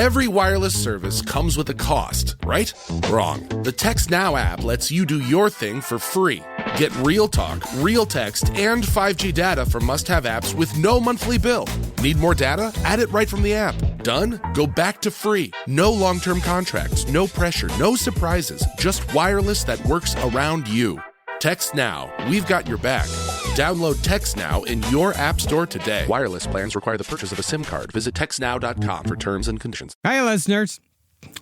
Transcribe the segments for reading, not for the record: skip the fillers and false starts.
Every wireless service comes with a cost, right? Wrong. The Text Now app lets you do your thing for free. Get real talk, real text, and 5G data for must-have apps with no monthly bill. Need more data? Add it right from the app. Done? Go back to free. No long-term contracts, no pressure, no surprises. Just wireless that works around you. Text Now. We've got your back. Download Text Now in your app store today. Wireless plans require the purchase of a SIM card. Visit textnow.com for terms and conditions. Hi, listeners.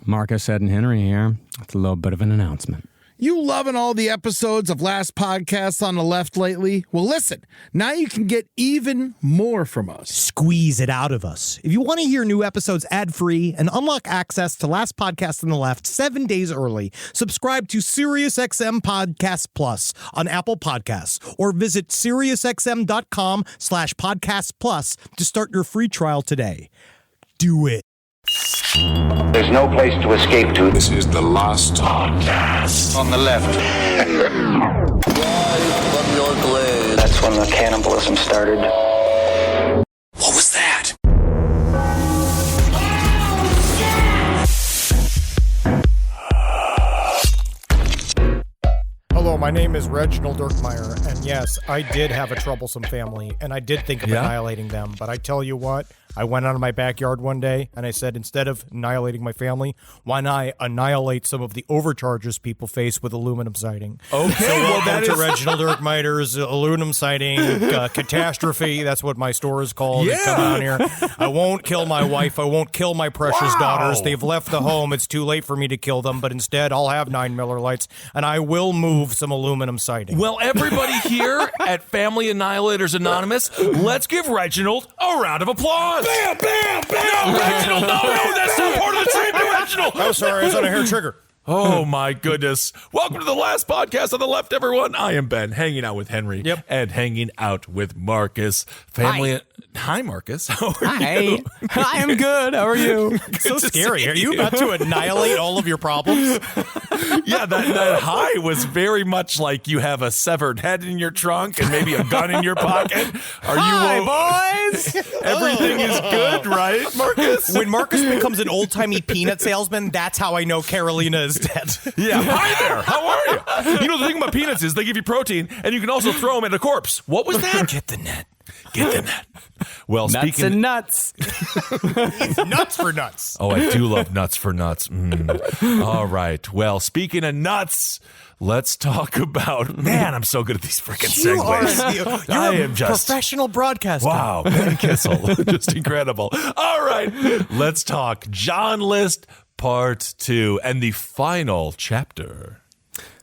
Marcus, Ed, and Henry here. It's a little bit of an announcement. You loving all the episodes of Last Podcast on the Left lately? Well, listen, now you can get even more from us. Squeeze it out of us. If you want to hear new episodes ad-free and unlock access to Last Podcast on the Left 7 days early, subscribe to SiriusXM Podcast Plus on Apple Podcasts or visit SiriusXM.com/Podcast Plus to start your free trial today. Do it. There's no place to escape to. This is the Last Podcast On the Left. From your glade. That's when the cannibalism started. What was that? Hello, my name is Reginald Dirkmeyer, and yes, I did have a troublesome family, and I did think of annihilating them, but I tell you what, I went out of my backyard one day, and I said, instead of annihilating my family, why not annihilate some of the overcharges people face with aluminum siding? Okay, so welcome to Reginald Dirkmeyer's aluminum siding catastrophe. That's what my store is called. Yeah. Come on here. I won't kill my wife. I won't kill my precious daughters. They've left the home. It's too late for me to kill them, but instead I'll have 9 Miller Lights, and I will move some aluminum siding. Well, everybody here at Family Annihilators Anonymous, let's give Reginald a round of applause. Bam, bam, bam. No, Reginald, no, that's not part of the treatment, Reginald. Oh, sorry, I was on a hair trigger. Oh, my goodness. Welcome to the Last Podcast on the Left, everyone. I am Ben, hanging out with Henry. Yep. And hanging out with Marcus. Hi, Marcus. How are Hi. I am good. How are you? So scary. Are you about to annihilate all of your problems? Yeah, that high was very much like you have a severed head in your trunk and maybe a gun in your pocket. Hi, boys. Everything is good, right, Marcus? When Marcus becomes an old-timey peanut salesman, that's how I know Carolina is dead. Yeah. Hi there. How are you? You know, the thing about peanuts is they give you protein, and you can also throw them at a corpse. What was that? Get the net. Get the net. Well, Nuts speaking and nuts. Nuts for nuts. Oh, I do love nuts for nuts. All right. Well, speaking of nuts, let's talk about... Man, I'm so good at these freaking segues. You're I a am just... professional broadcaster. Wow, Ben Kissel. Just incredible. All right. Let's talk John List Part 2 and the final chapter.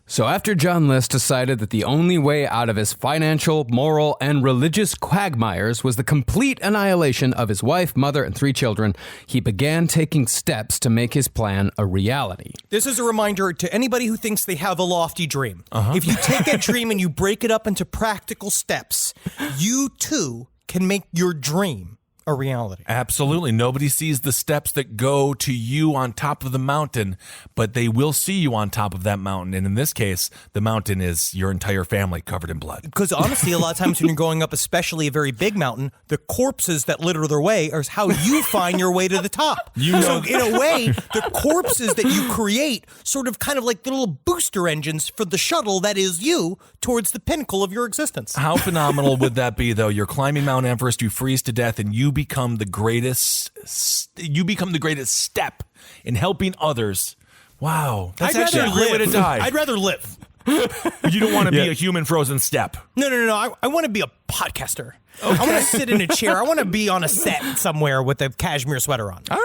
So after John List decided that the only way out of his financial, moral, and religious quagmires was the complete annihilation of his wife, mother, and 3 children, he began taking steps to make his plan a reality. This is a reminder to anybody who thinks they have a lofty dream. If you take that dream and you break it up into practical steps, you too can make your dream a reality. Absolutely. Nobody sees the steps that go to you on top of the mountain, but they will see you on top of that mountain. And in this case, the mountain is your entire family covered in blood. Because honestly, a lot of times when you're going up, especially a very big mountain, the corpses that litter their way are how you find your way to the top. So in a way, the corpses that you create sort of kind of like the little booster engines for the shuttle that is you towards the pinnacle of your existence. How phenomenal would that be, though? You're climbing Mount Everest, you freeze to death, and you become the greatest step in helping others. Wow. That's actually a great way to die. I'd rather live. You don't want to be a human frozen step. No. I want to be a podcaster. Okay. I want to sit in a chair. I want to be on a set somewhere with a cashmere sweater on. All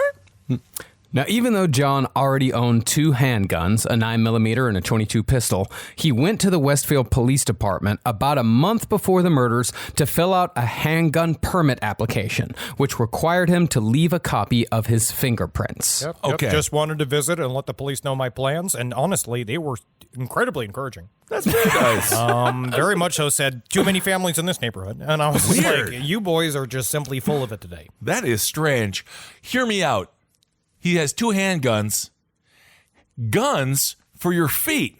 right. Now, even though John already owned 2 handguns, a 9mm and a .22 pistol, he went to the Westfield Police Department about a month before the murders to fill out a handgun permit application, which required him to leave a copy of his fingerprints. Yep, Okay. Just wanted to visit and let the police know my plans, and honestly, they were incredibly encouraging. That's very nice. Very much so said, too many families in this neighborhood. And I was Weird. like, you boys are just simply full of it today. That is strange. Hear me out. He has 2 handguns. Guns for your feet.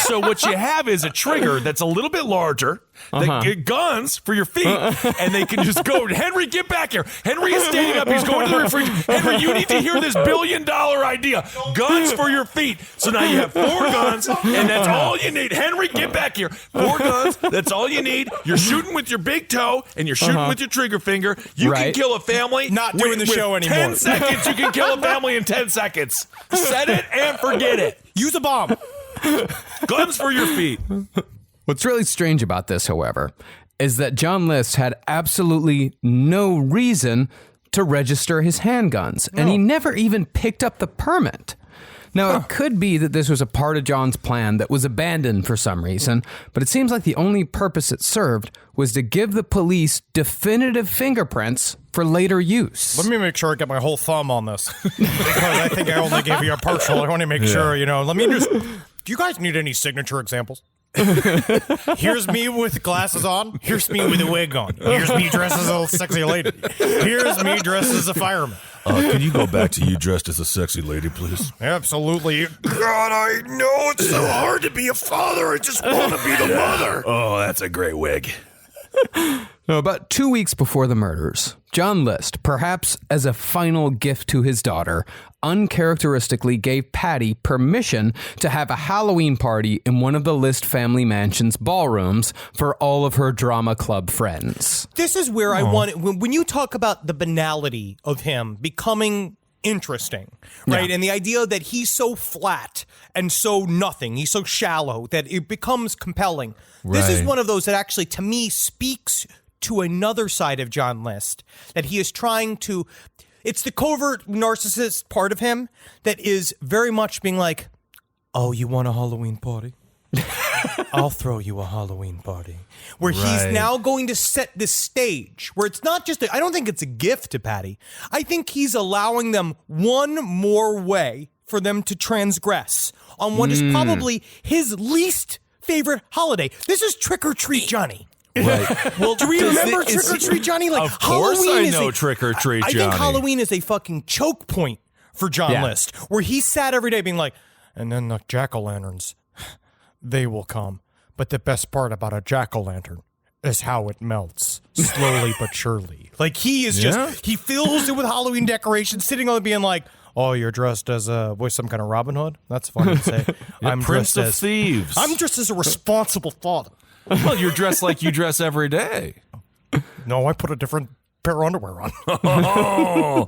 So what you have is a trigger that's a little bit larger, that get guns for your feet, and they can just go, Henry, get back here. Henry is standing up. He's going to the refrigerator. Henry, you need to hear this $1 billion idea. Guns for your feet. So now you have 4 guns, and that's all you need. Henry, get back here. 4 guns, that's all you need. You're shooting with your big toe, and you're shooting with your trigger finger. You can kill a family. Not doing the show anymore. 10 seconds, you can kill a family in 10 seconds. Set it and forget it. Use a bomb. Guns for your feet. What's really strange about this, however, is that John List had absolutely no reason to register his handguns, and he never even picked up the permit. Now, it could be that this was a part of John's plan that was abandoned for some reason, but it seems like the only purpose it served was to give the police definitive fingerprints for later use. Let me make sure I get my whole thumb on this, because I think I only gave you a partial. I want to make sure, let me just... Do you guys need any signature examples? Here's me with glasses on. Here's me with a wig on. Here's me dressed as a sexy lady. Here's me dressed as a fireman. Can you go back to you dressed as a sexy lady, please? Absolutely. God, I know it's so hard to be a father. I just want to be the mother. Oh, that's a great wig. Now, about 2 weeks before the murders, John List, perhaps as a final gift to his daughter, uncharacteristically gave Patty permission to have a Halloween party in one of the List family mansion's ballrooms for all of her drama club friends. This is where I want it. When you talk about the banality of him becoming interesting, right? Yeah. And the idea that he's so flat and so nothing, he's so shallow that it becomes compelling. This is one of those that actually, to me, speaks to another side of John List, that he is trying to... It's the covert narcissist part of him that is very much being like, oh, you want a Halloween party? I'll throw you a Halloween party. Where he's now going to set this stage where it's not just I don't think it's a gift to Patty. I think he's allowing them one more way for them to transgress on what is probably his least favorite holiday. This is Trick or Treat Johnny. Right. Well, do we remember Trick or Treat Johnny? Like, of course Halloween I know Trick or Treat Johnny. I think Halloween is a fucking choke point for John List, where he sat every day being like, and then the jack-o'-lanterns, they will come. But the best part about a jack-o'-lantern is how it melts, slowly but surely. Like, he is just, he fills it with Halloween decorations, sitting on it being like, oh, you're dressed as some kind of Robin Hood? That's funny to say. I'm Prince of Thieves. I'm dressed as a responsible father. Well, you're dressed like you dress every day. No, I put a different pair of underwear on. Oh.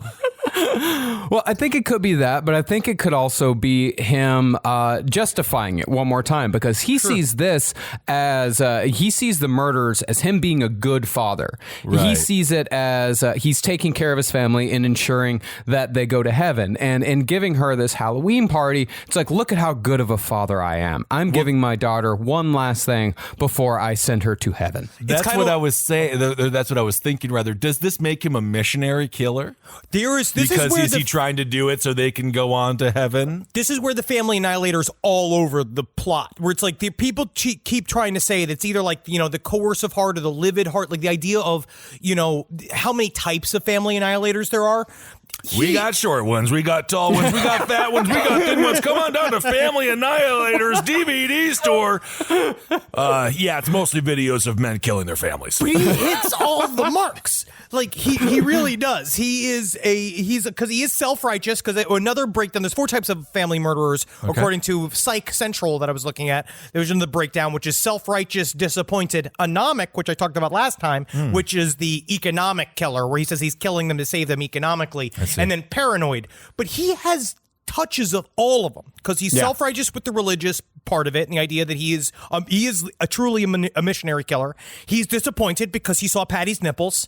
Well, I think it could be that, but I think it could also be him justifying it one more time, because he sees this as he sees the murders as him being a good father. Right. He sees it as he's taking care of his family and ensuring that they go to heaven. And in giving her this Halloween party, it's like, look at how good of a father I am. I'm giving my daughter one last thing before I send her to heaven. That's what I was saying. That's what I was thinking, rather. Does this make him a missionary killer? Because is he trying to do it so they can go on to heaven? This is where the family annihilator's all over the plot, where it's like the people keep trying to say that it's either like, the coercive heart or the livid heart, like the idea of, how many types of family annihilators there are. We got short ones, we got tall ones, we got fat ones, we got thin ones. Come on down to Family Annihilators DVD store. It's mostly videos of men killing their families. But he hits all the marks. Like, he really does. He's because he is self-righteous, because another breakdown, there's 4 types of family murderers, according to Psych Central that I was looking at. There was in the breakdown, which is self-righteous, disappointed, anomic, which I talked about last time, which is the economic killer, where he says he's killing them to save them economically, and then paranoid. But he has touches of all of them, because he's self-righteous with the religious part of it, and the idea that he is truly a missionary killer. He's disappointed because he saw Patty's nipples.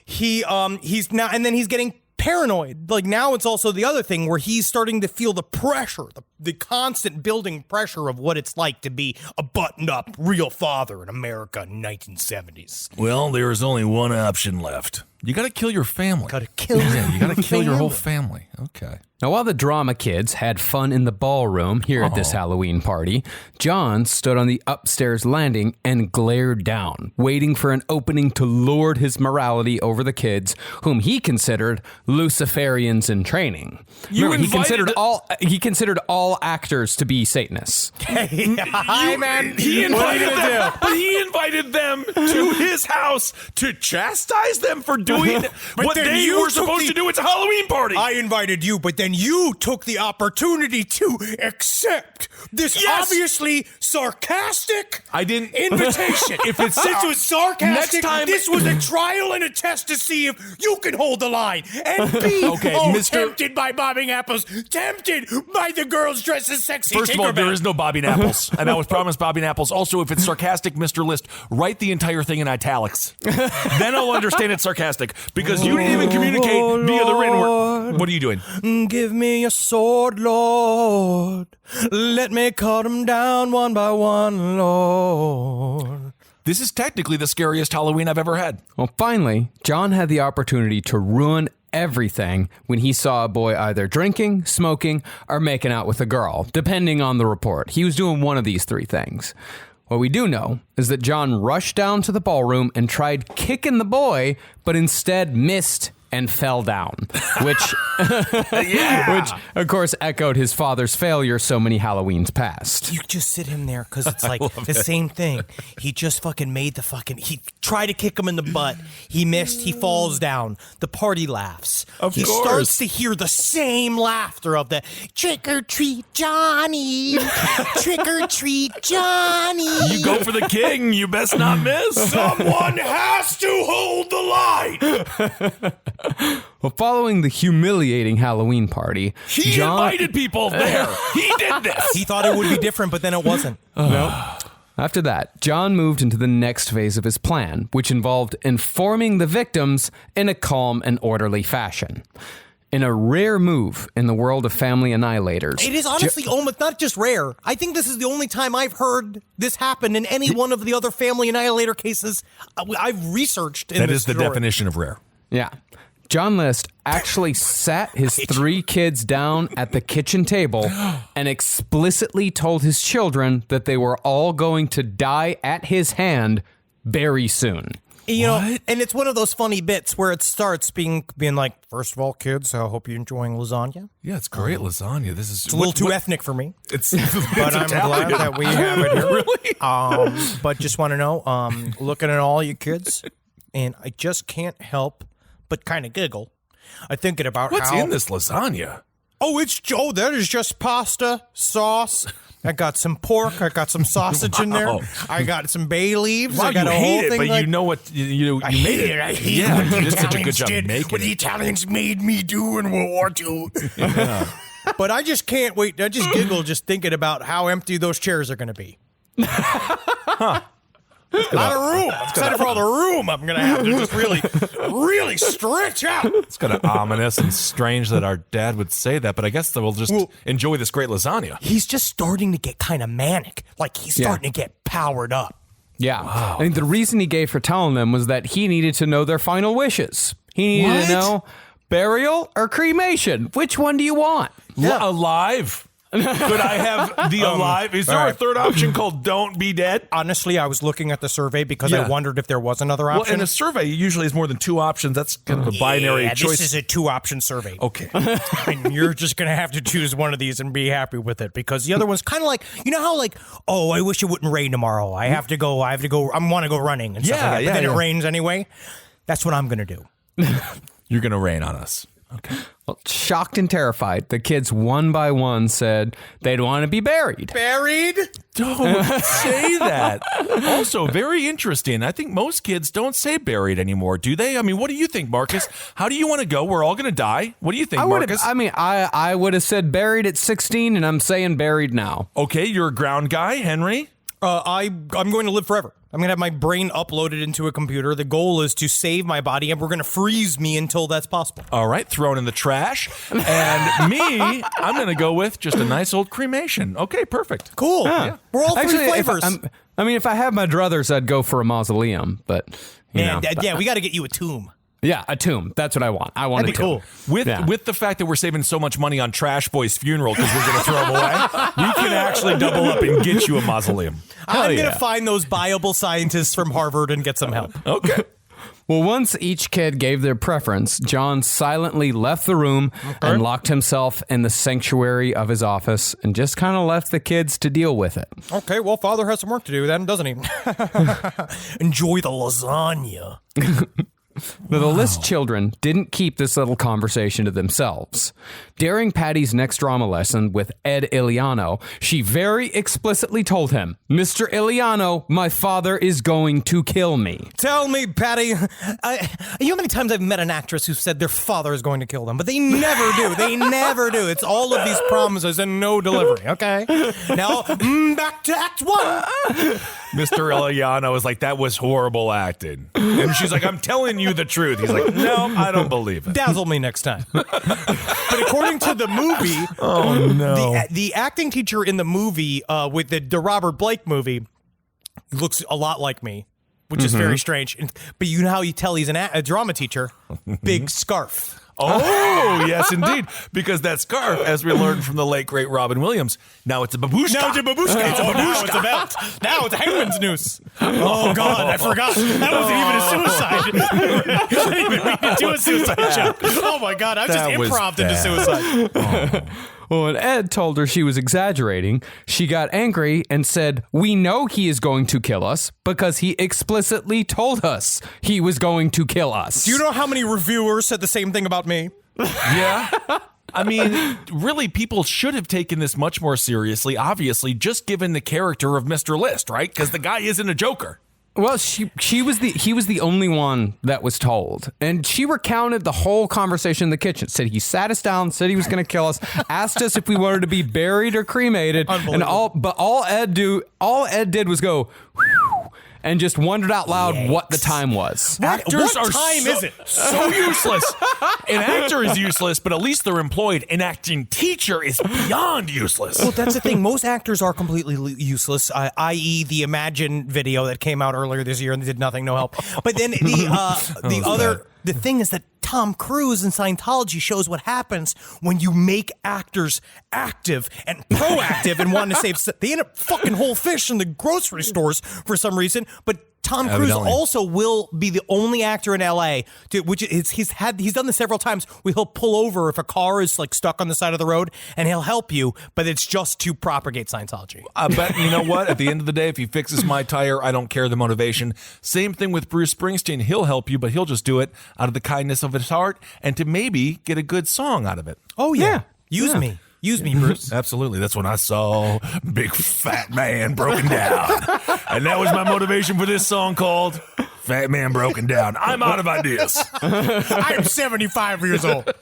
He's now, and then he's getting paranoid. Like, now it's also the other thing where he's starting to feel the pressure, the constant building pressure of what it's like to be a buttoned-up real father in America in 1970s. Well, there is only one option left. You got to kill your family. Gotta kill You got to kill your whole family. family. Okay. Now, while the drama kids had fun in the ballroom here at this Halloween party, John stood on the upstairs landing and glared down, waiting for an opening to lord his morality over the kids, whom he considered Luciferians in training. Remember, he considered all actors to be Satanists. Hi, man. He invited them, but he invited them to his house to chastise them for doing what they were supposed to do. It's a Halloween party. I invited you, but then you took the opportunity to accept this obviously sarcastic invitation. If it's this was sarcastic, next time, this was a trial and a test to see if you can hold the line and be tempted by bobbing apples, tempted by the girls dressed as sexy. First of all, there is no bobbing apples, and I was promised bobbing apples. Also, if it's sarcastic, Mr. List, write the entire thing in italics. Then I'll understand it's sarcastic, because you didn't even communicate via the written word. What are you doing? Give me a sword, Lord. Let me cut them down one by one, Lord. This is technically the scariest Halloween I've ever had. Well, finally, John had the opportunity to ruin everything when he saw a boy either drinking, smoking, or making out with a girl, depending on the report. He was doing one of these three things. What we do know is that John rushed down to the ballroom and tried kicking the boy, but instead missed and fell down, which, which of course echoed his father's failure so many Halloweens past. You just sit him there because it's like the same thing. He just fucking made he tried to kick him in the butt. He missed. He falls down. The party laughs. He starts to hear the same laughter of the trick or treat Johnny, trick or treat Johnny. You go for the king. You best not miss. Someone has to hold the line. Well, following the humiliating Halloween party, He invited people there. He did this. He thought it would be different, but then it wasn't. Nope. After that, John moved into the next phase of his plan, which involved informing the victims in a calm and orderly fashion. In a rare move in the world of family annihilators. It is honestly almost not just rare. I think this is the only time I've heard this happen in any one of the other family annihilator cases I've researched. That is the definition of rare. Yeah. John List actually sat his three kids down at the kitchen table and explicitly told his children that they were all going to die at his hand very soon. You know, and it's one of those funny bits where it starts being like, first of all, kids, I hope you're enjoying lasagna. Yeah, it's great lasagna. This is a little too ethnic for me. But I'm glad that we have it here. Really? But just want to know, looking at all you kids, and I just can't help but kind of giggle. I'm thinking about what's in this lasagna. That is just pasta, sauce. I got some pork. I got some sausage in there. I got some bay leaves. Wow, I got you a hate whole it, thing. but like, you know what? You made it. I hate yeah, what you the did such a Italians good job did, making what the it. Italians made me do in World War II. Yeah. But I just can't wait. I just giggle just thinking about how empty those chairs are going to be. Not a room. Except for all the room I'm going to have to just really stretch out. It's kind of ominous and strange that our dad would say that, but I guess that we'll just enjoy this great lasagna. He's just starting to get kind of manic. Like he's starting to get powered up. Yeah. Wow. I mean, the reason he gave for telling them was that he needed to know their final wishes. He needed to know burial or cremation. Which one do you want? Alive. Could I have the alive? Is there a third option called don't be dead? Honestly, I was looking at the survey because I wondered if there was another option. Well, in a survey, usually has more than two options. That's kind of a binary choice. This is a 2-option survey. Okay. And you're just going to have to choose one of these and be happy with it because the other one's kind of like, you know how like, oh, I wish it wouldn't rain tomorrow. I want to go running and stuff like that. But then it rains anyway. That's what I'm going to do. You're going to rain on us. Okay. Well, shocked and terrified, the kids one by one said they'd want to be buried. Buried? Don't say that. Also, very interesting. I think most kids don't say buried anymore, do they? I mean, what do you think, Marcus? How do you want to go? We're all going to die. What do you think, Marcus? I would have said buried at 16, and I'm saying buried now. Okay, you're a ground guy, Henry? I'm going to live forever. I'm going to have my brain uploaded into a computer. The goal is to save my body, and we're going to freeze me until that's possible. All right, thrown in the trash. And me, I'm going to go with just a nice old cremation. Okay, perfect. Cool. Yeah. We're all three flavors. If I have my druthers, I'd go for a mausoleum, but, you know. Yeah, we got to get you a tomb. Yeah, a tomb. That's what I want. I want That'd a be tomb. cool. With the fact that we're saving so much money on Trash Boy's funeral because we're going to throw him away, we can actually double up and get you a mausoleum. I'm going to find those viable scientists from Harvard and get some help. Okay. Well, once each kid gave their preference, John silently left the room and locked himself in the sanctuary of his office and just kind of left the kids to deal with it. Okay, well, Father has some work to do then, doesn't he? Enjoy the lasagna. Now, the List children didn't keep this little conversation to themselves. During Patty's next drama lesson with Ed Iliano, she very explicitly told him, "Mr. Iliano, my father is going to kill me." Tell me, Patty, you know how many times I've met an actress who said their father is going to kill them, but they never do. They never do. It's all of these promises and no delivery, okay? Now, back to Act 1. Mr. Iliano is like, that was horrible acting. And she's like, I'm telling you the truth. He's like, no, I don't believe it. Dazzle me next time. But according to the movie, the acting teacher in the movie with the Robert Blake movie looks a lot like me, which is very strange. But you know how you tell he's a drama teacher? Big scarf. Oh, yes, indeed. Because that scarf, as we learned from the late, great Robin Williams, now it's a babushka. Now it's a babushka. It's a babushka. Now it's a belt. Now it's a hangman's noose. Oh, God, I forgot. That wasn't even a suicide. I didn't even mean to do a suicide joke. Oh, my God, I just improv into suicide. Oh. Well, when Ed told her she was exaggerating, she got angry and said, "We know he is going to kill us because he explicitly told us he was going to kill us." Do you know how many reviewers said the same thing about me? Yeah. I mean, really, people should have taken this much more seriously, obviously, just given the character of Mr. List, right? Because the guy isn't a joker. Well, he was the only one that was told, and she recounted the whole conversation in the kitchen. Said he sat us down, said he was going to kill us, asked us if we wanted to be buried or cremated, and all Ed did was go, whew, and just wondered out loud what the time was. Actors What time is it? So useless. An actor is useless, but at least they're employed. An acting teacher is beyond useless. Well, that's the thing. Most actors are completely useless, i.e. the Imagine video that came out earlier this year and they did nothing, no help. But then the thing is that Tom Cruise in Scientology shows what happens when you make actors active and proactive and want to save. They end up fucking whole fish in the grocery stores for some reason, but Tom Cruise also will be the only actor in LA he's done this several times where he'll pull over if a car is like stuck on the side of the road and he'll help you, but it's just to propagate Scientology. But you know what? At the end of the day, if he fixes my tire, I don't care the motivation. Same thing with Bruce Springsteen. He'll help you, but he'll just do it out of the kindness of his heart and to maybe get a good song out of it. Oh, yeah. Use me. Use me, Bruce. Absolutely. That's when I saw Big Fat Man Broken Down. And that was my motivation for this song called Fat Man Broken Down. I'm out of ideas. I'm 75 years old.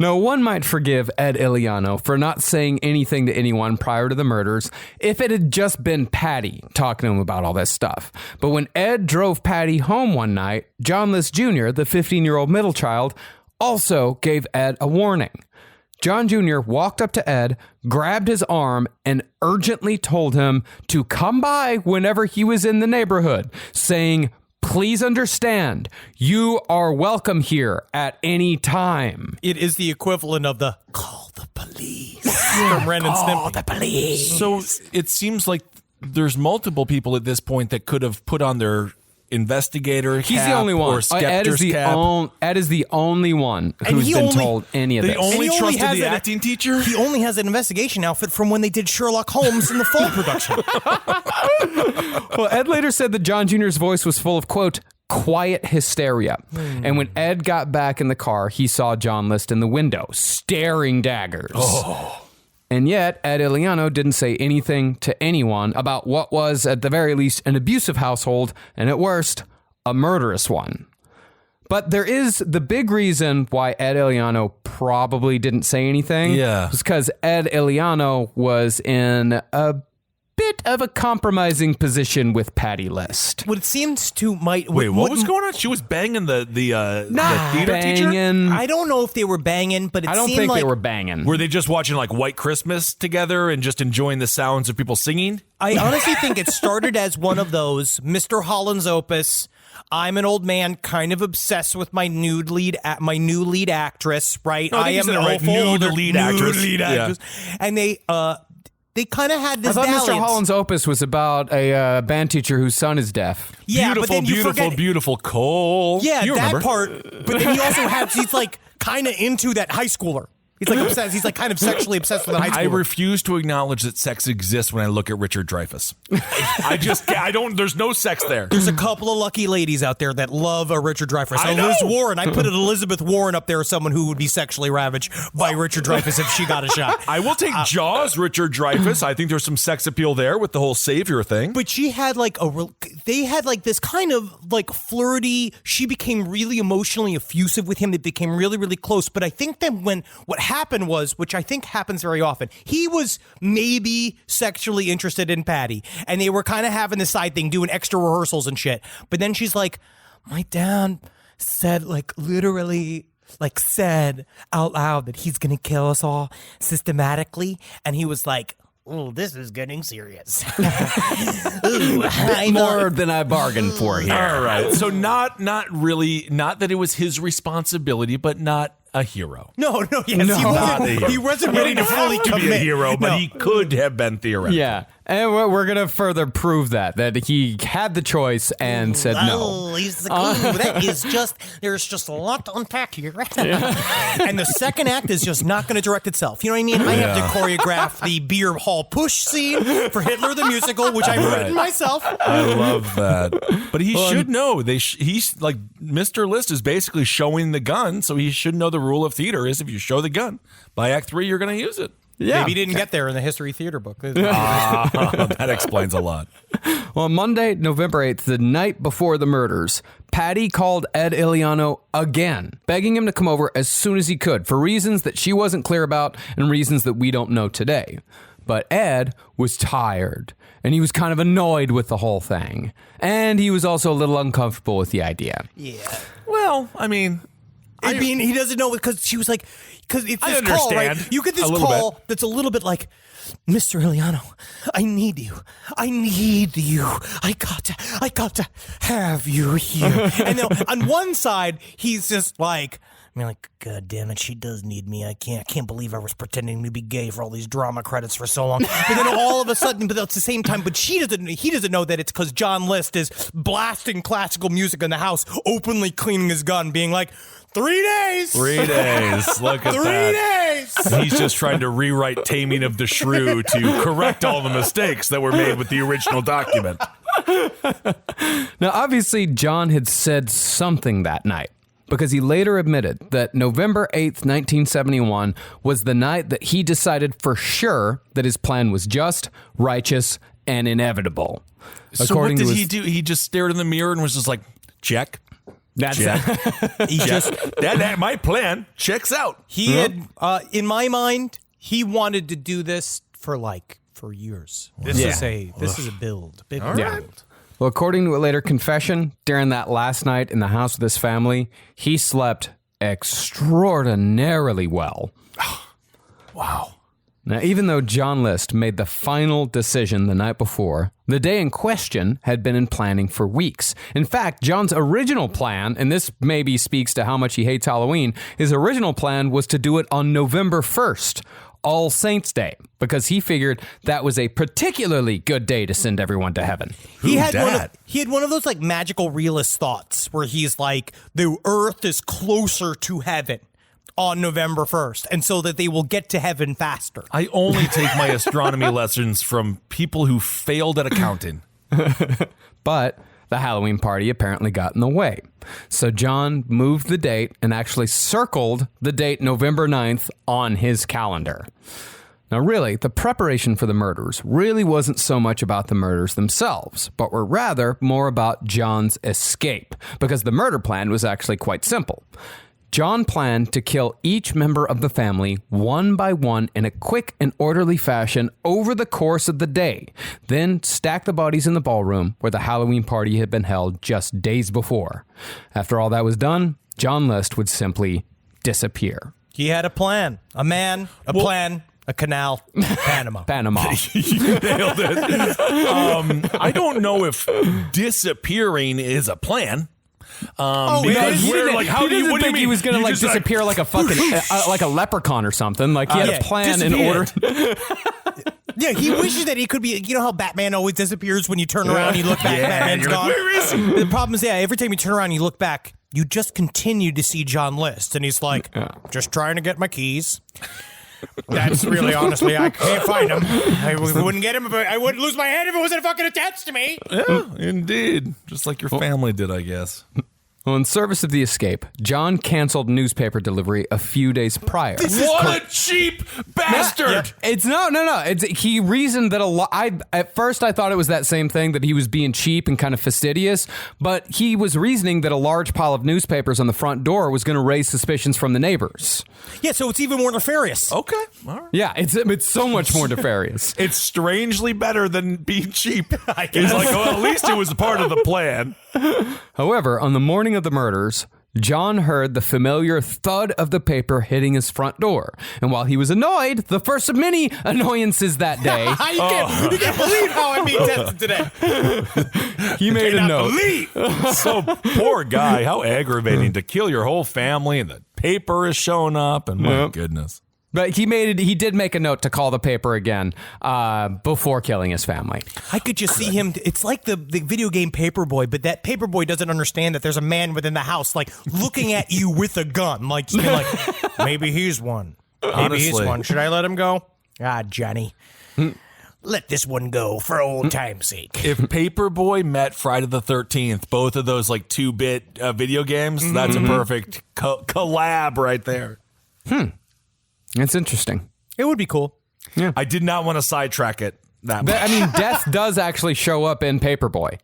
No one might forgive Ed Iliano for not saying anything to anyone prior to the murders if it had just been Patty talking to him about all this stuff. But when Ed drove Patty home one night, John List Jr., the 15-year-old middle child, also gave Ed a warning. John Jr. walked up to Ed, grabbed his arm, and urgently told him to come by whenever he was in the neighborhood, saying, "Please understand, you are welcome here at any time." It is the equivalent of the call the police from Ren and Stimpy. Call the police. So it seems like there's multiple people at this point that could have put on their investigator cap. He's the only one. Or skepticer's cap. Ed is the only one who's been told any of this. They only trusted the acting teacher? He only has an investigation outfit from when they did Sherlock Holmes in the fall production. Well, Ed later said that John Jr.'s voice was full of, quote, quiet hysteria. And when Ed got back in the car, he saw John List in the window, staring daggers. And yet, Ed Iliano didn't say anything to anyone about what was, at the very least, an abusive household, and at worst, a murderous one. But there is the big reason why Ed Iliano probably didn't say anything. Yeah. Was because Ed Iliano was in a bit of a compromising position with Patty List. What it seems to might... Wait, what was going on? She was banging the theater teacher? I don't know if they were banging, but I don't think they were banging. Were they just watching like White Christmas together and just enjoying the sounds of people singing? I honestly think it started as one of those Mr. Holland's Opus, I'm an old man, kind of obsessed with my new lead actress, right? I am an awful lead actress. Yeah. And they kind of had this. I thought dalliance. Mr. Holland's Opus was about a band teacher whose son is deaf. Yeah, beautiful, but then you forget, beautiful Cole. Yeah, you that remember. part. But then he also he's like kind of into that high schooler. He's like obsessed. He's like kind of sexually obsessed with a high schooler. I refuse to acknowledge that sex exists when I look at Richard Dreyfuss. I don't. There's no sex there. There's a couple of lucky ladies out there that love a Richard Dreyfuss. I know. Liz Warren. I put an Elizabeth Warren up there as someone who would be sexually ravaged by Richard Dreyfuss if she got a shot. I will take Jaws, Richard Dreyfuss. I think there's some sex appeal there with the whole savior thing. But she had they had like this kind of like flirty. She became really emotionally effusive with him. They became really, really close. But I think that what happened was, which I think happens very often, he was maybe sexually interested in Patty, and they were kind of having this side thing, doing extra rehearsals and shit. But then she's like, my dad said, like, literally, like, said out loud that he's gonna kill us all systematically, and he was like, oh, this is getting serious. Ooh, more than I bargained for here. All right. So not that it was his responsibility, but not a hero. No, yes, he wasn't ready to fully commit. Be a hero, but he could have been theoretical. Yeah, and we're going to further prove that he had the choice and said no. Oh, that is just, there's just a lot to unpack here. And the second act is just not going to direct itself. You know what I mean? I have to choreograph the beer hall push scene for Hitler the musical, which I've written myself. I love that. But he should know. He's like, Mr. List is basically showing the gun, so he should know the rule of theater is if you show the gun, by Act 3, you're going to use it. Yeah. Maybe he didn't get there in the history theater book. That explains a lot. Well, Monday, November 8th, the night before the murders, Patty called Ed Iliano again, begging him to come over as soon as he could for reasons that she wasn't clear about and reasons that we don't know today. But Ed was tired, and he was kind of annoyed with the whole thing. And he was also a little uncomfortable with the idea. Yeah. Well, I mean, he doesn't know because she was like, because it's this I call, understand. right? You get this call that's a little bit like, Mr. Iliano, I need you. I got to have you here. And then on one side, he's just like, God damn it, she does need me. I can't believe I was pretending to be gay for all these drama credits for so long. But then all of a sudden, but at the same time, he doesn't know that it's because John List is blasting classical music in the house, openly cleaning his gun, being like, 3 days. 3 days. Look at 3 that. 3 days. He's just trying to rewrite Taming of the Shrew to correct all the mistakes that were made with the original document. Now, obviously, John had said something that night, because he later admitted that November 8th, 1971 was the night that he decided for sure that his plan was just, righteous, and inevitable. So what did he do? He just stared in the mirror and was just like, check. That's that my plan checks out. He had, in my mind, he wanted to do this for years. This is a build. Big build. Yeah. Well, according to a later confession, during that last night in the house with his family, he slept extraordinarily well. Wow. Now, even though John List made the final decision the night before, the day in question had been in planning for weeks. In fact, John's original plan, and this maybe speaks to how much he hates Halloween, his original plan was to do it on November 1st, All Saints Day, because he figured that was a particularly good day to send everyone to heaven. He had one of those like magical realist thoughts where he's like, the earth is closer to heaven on November 1st, and so that they will get to heaven faster. I only take my astronomy lessons from people who failed at accounting. But the Halloween party apparently got in the way. So John moved the date and actually circled the date November 9th on his calendar. Now, really, the preparation for the murders really wasn't so much about the murders themselves, but were rather more about John's escape, because the murder plan was actually quite simple. John planned to kill each member of the family one by one in a quick and orderly fashion over the course of the day, then stack the bodies in the ballroom where the Halloween party had been held just days before. After all that was done, John List would simply disappear. He had a plan, a man, a plan, a A canal. Panama. Panama. You nailed it. I don't know if disappearing is a plan. Because he we're didn't, like, how he do you? doesn't What do you think he mean? was going to You like just disappear like a fucking like a leprechaun or something. Like he had a plan in order. Yeah, he wishes that he could be. You know how Batman always disappears when you turn around, you look back, Batman's gone. Like, where is he? The problem is, every time you turn around, you look back, you just continue to see John List, and he's like, just trying to get my keys. That's really, honestly, I can't find him. I wouldn't get him. I wouldn't lose my head if it wasn't fucking attached to me. Yeah, indeed. Just like your family did, I guess. Well, in service of the escape, John canceled newspaper delivery a few days prior. What a cheap bastard! It's no. He reasoned that a lot. At first I thought it was that same thing, that he was being cheap and kind of fastidious, but he was reasoning that a large pile of newspapers on the front door was going to raise suspicions from the neighbors. Yeah, so it's even more nefarious. Okay, all right. Yeah, it's so much more nefarious. It's strangely better than being cheap. It's like, well, at least it was a part of the plan. However, on the morning of the murders, John heard the familiar thud of the paper hitting his front door. And while he was annoyed, the first of many annoyances that day, You can't believe how I'm being tested today. he made a note. So poor guy, how aggravating to kill your whole family and the paper is showing up and my goodness. But he did make a note to call the paper again before killing his family. I could just see him. It's like the video game Paperboy, but that Paperboy doesn't understand that there's a man within the house, like looking at you with a gun, like just being like, maybe he's one. Maybe he's Honestly. one. Should I let him go? Ah, Johnny. Let this one go for old time's sake. If Paperboy met Friday the 13th, both of those like 2-bit video games, that's a perfect collab right there. It's interesting. It would be cool. I did not want to sidetrack it that much. I mean, death does actually show up in Paperboy.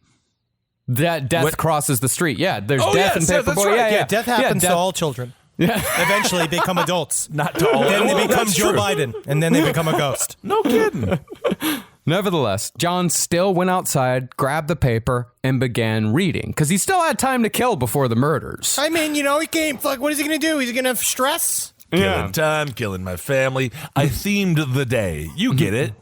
That death crosses the street. Yeah, there's death in Paperboy. that's right. Yeah, Death happens to all children. Yeah. Eventually, they become adults. Not to all. Then they Well, become that's Joe true. Biden, and then they become a ghost. No kidding. Nevertheless, John still went outside, grabbed the paper, and began reading because he still had time to kill before the murders. I mean, he can't. Like, what is he going to do? He's going to stress? Killing time, killing my family. I themed the day. You get it.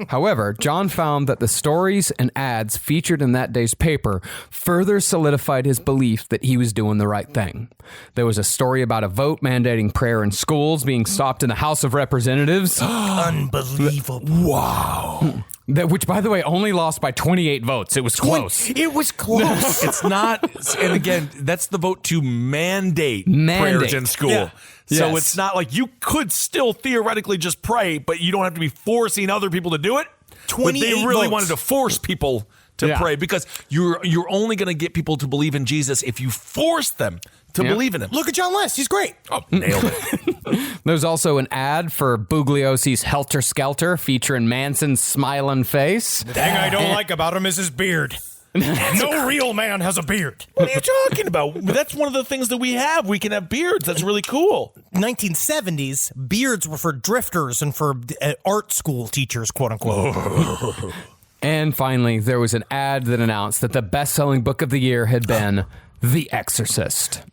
However, John found that the stories and ads featured in that day's paper further solidified his belief that he was doing the right thing. There was a story about a vote mandating prayer in schools being stopped in the House of Representatives. Unbelievable. Wow. Which, by the way, only lost by 28 votes. It was close. It was close. It's not, and again, that's the vote to mandate prayers in school. Yeah. So Yes. it's not like you could still theoretically just pray, but you don't have to be forcing other people to do it. But they 28 really votes. wanted to force people to pray because you're only going to get people to believe in Jesus if you force them to believe in him. Look at John List. He's great. Oh, nailed it. There's also an ad for Bugliosi's Helter Skelter featuring Manson's smiling face. The thing I don't like about him is his beard. No real man has a beard. What are you talking about? That's one of the things that we have. We can have beards. That's really cool. 1970s, beards were for drifters and for art school teachers, quote unquote. And finally, there was an ad that announced that the best-selling book of the year had been The Exorcist.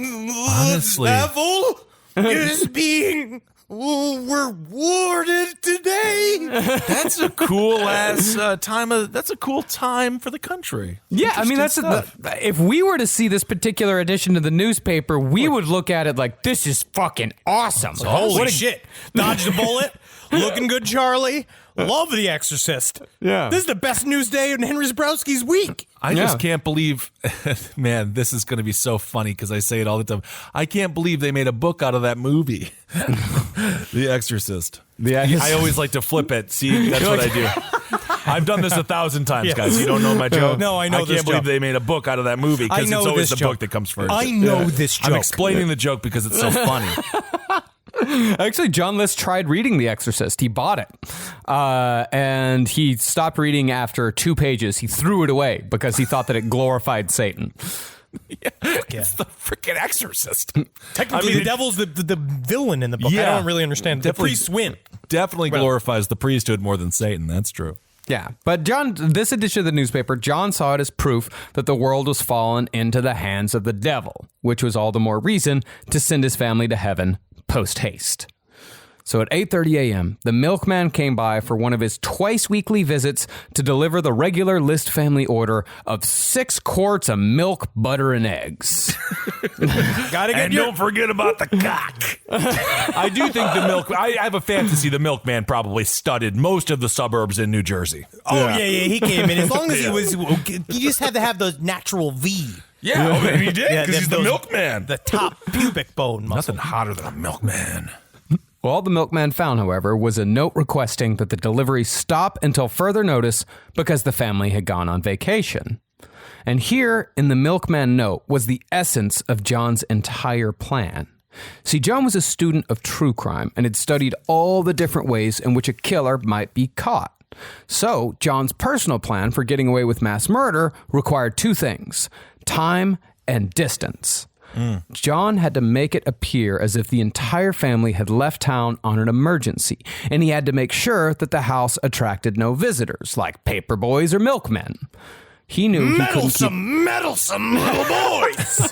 Honestly. Devil is being rewarded today. That's a cool ass time. That's a cool time for the country. Yeah, I mean, that's if we were to see this particular edition of the newspaper, we would look at it like, this is fucking awesome. Holy shit. Dodged a bullet. Looking good, Charlie. Love The Exorcist. Yeah. This is the best news day in Henry Zabrowski's week. I just can't believe, man, this is going to be so funny because I say it all the time. I can't believe they made a book out of that movie, The Exorcist. I always like to flip it. See, that's what I do. I've done this 1,000 times, guys. You don't know my joke? No, I know this I can't believe joke. they made a book out of that movie because it's always the book that comes first. I know this joke. I'm explaining the joke because it's so funny. Actually, John List tried reading The Exorcist. He bought it. And he stopped reading after 2 pages. He threw it away because he thought that it glorified Satan. It's the freaking Exorcist. Technically, the devil's the villain in the book. I don't really understand. The priests win. Definitely glorifies the priesthood more than Satan. That's true. Yeah, but John, this edition of the newspaper, John saw it as proof that the world was fallen into the hands of the devil, which was all the more reason to send his family to heaven post haste. So at 8:30 a.m., the milkman came by for one of his twice-weekly visits to deliver the regular List family order of 6 quarts of milk, butter, and eggs. Don't forget about the cock. I do think I have a fantasy the milkman probably studied most of the suburbs in New Jersey. Oh, yeah, he came in. As long as he just had to have the natural V. Yeah, he did, because he's the milkman. The top pubic bone muscle. Nothing hotter than a milkman. Well, all the milkman found, however, was a note requesting that the delivery stop until further notice because the family had gone on vacation. And here in the milkman note was the essence of John's entire plan. See, John was a student of true crime and had studied all the different ways in which a killer might be caught. So, John's personal plan for getting away with mass murder required 2 things: time and distance. John had to make it appear as if the entire family had left town on an emergency, and he had to make sure that the house attracted no visitors, like paper boys or milkmen. He knew he couldn't keep... Meddlesome little boys!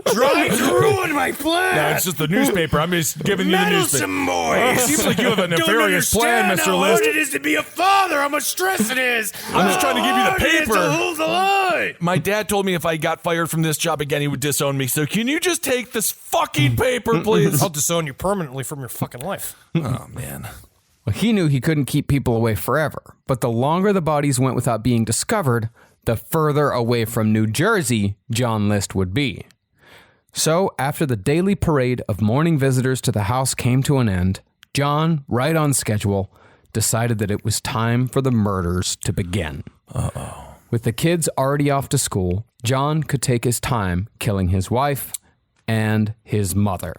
Trying to ruin my plan! No, it's just the newspaper. I'm just giving you the newspaper. Meddlesome boys! It seems like you have a nefarious plan, Mr. How List. hard it is to be a father! How much stress it is! I'm just trying to give you the How hard it is paper. to hold the line! My dad told me if I got fired from this job again, he would disown me. So can you just take this fucking paper, please? I'll disown you permanently from your fucking life. Oh, man. Well, he knew he couldn't keep people away forever, but the longer the bodies went without being discovered, the further away from New Jersey John List would be. So, after the daily parade of morning visitors to the house came to an end, John, right on schedule, decided that it was time for the murders to begin. Uh-oh. With the kids already off to school, John could take his time killing his wife and his mother.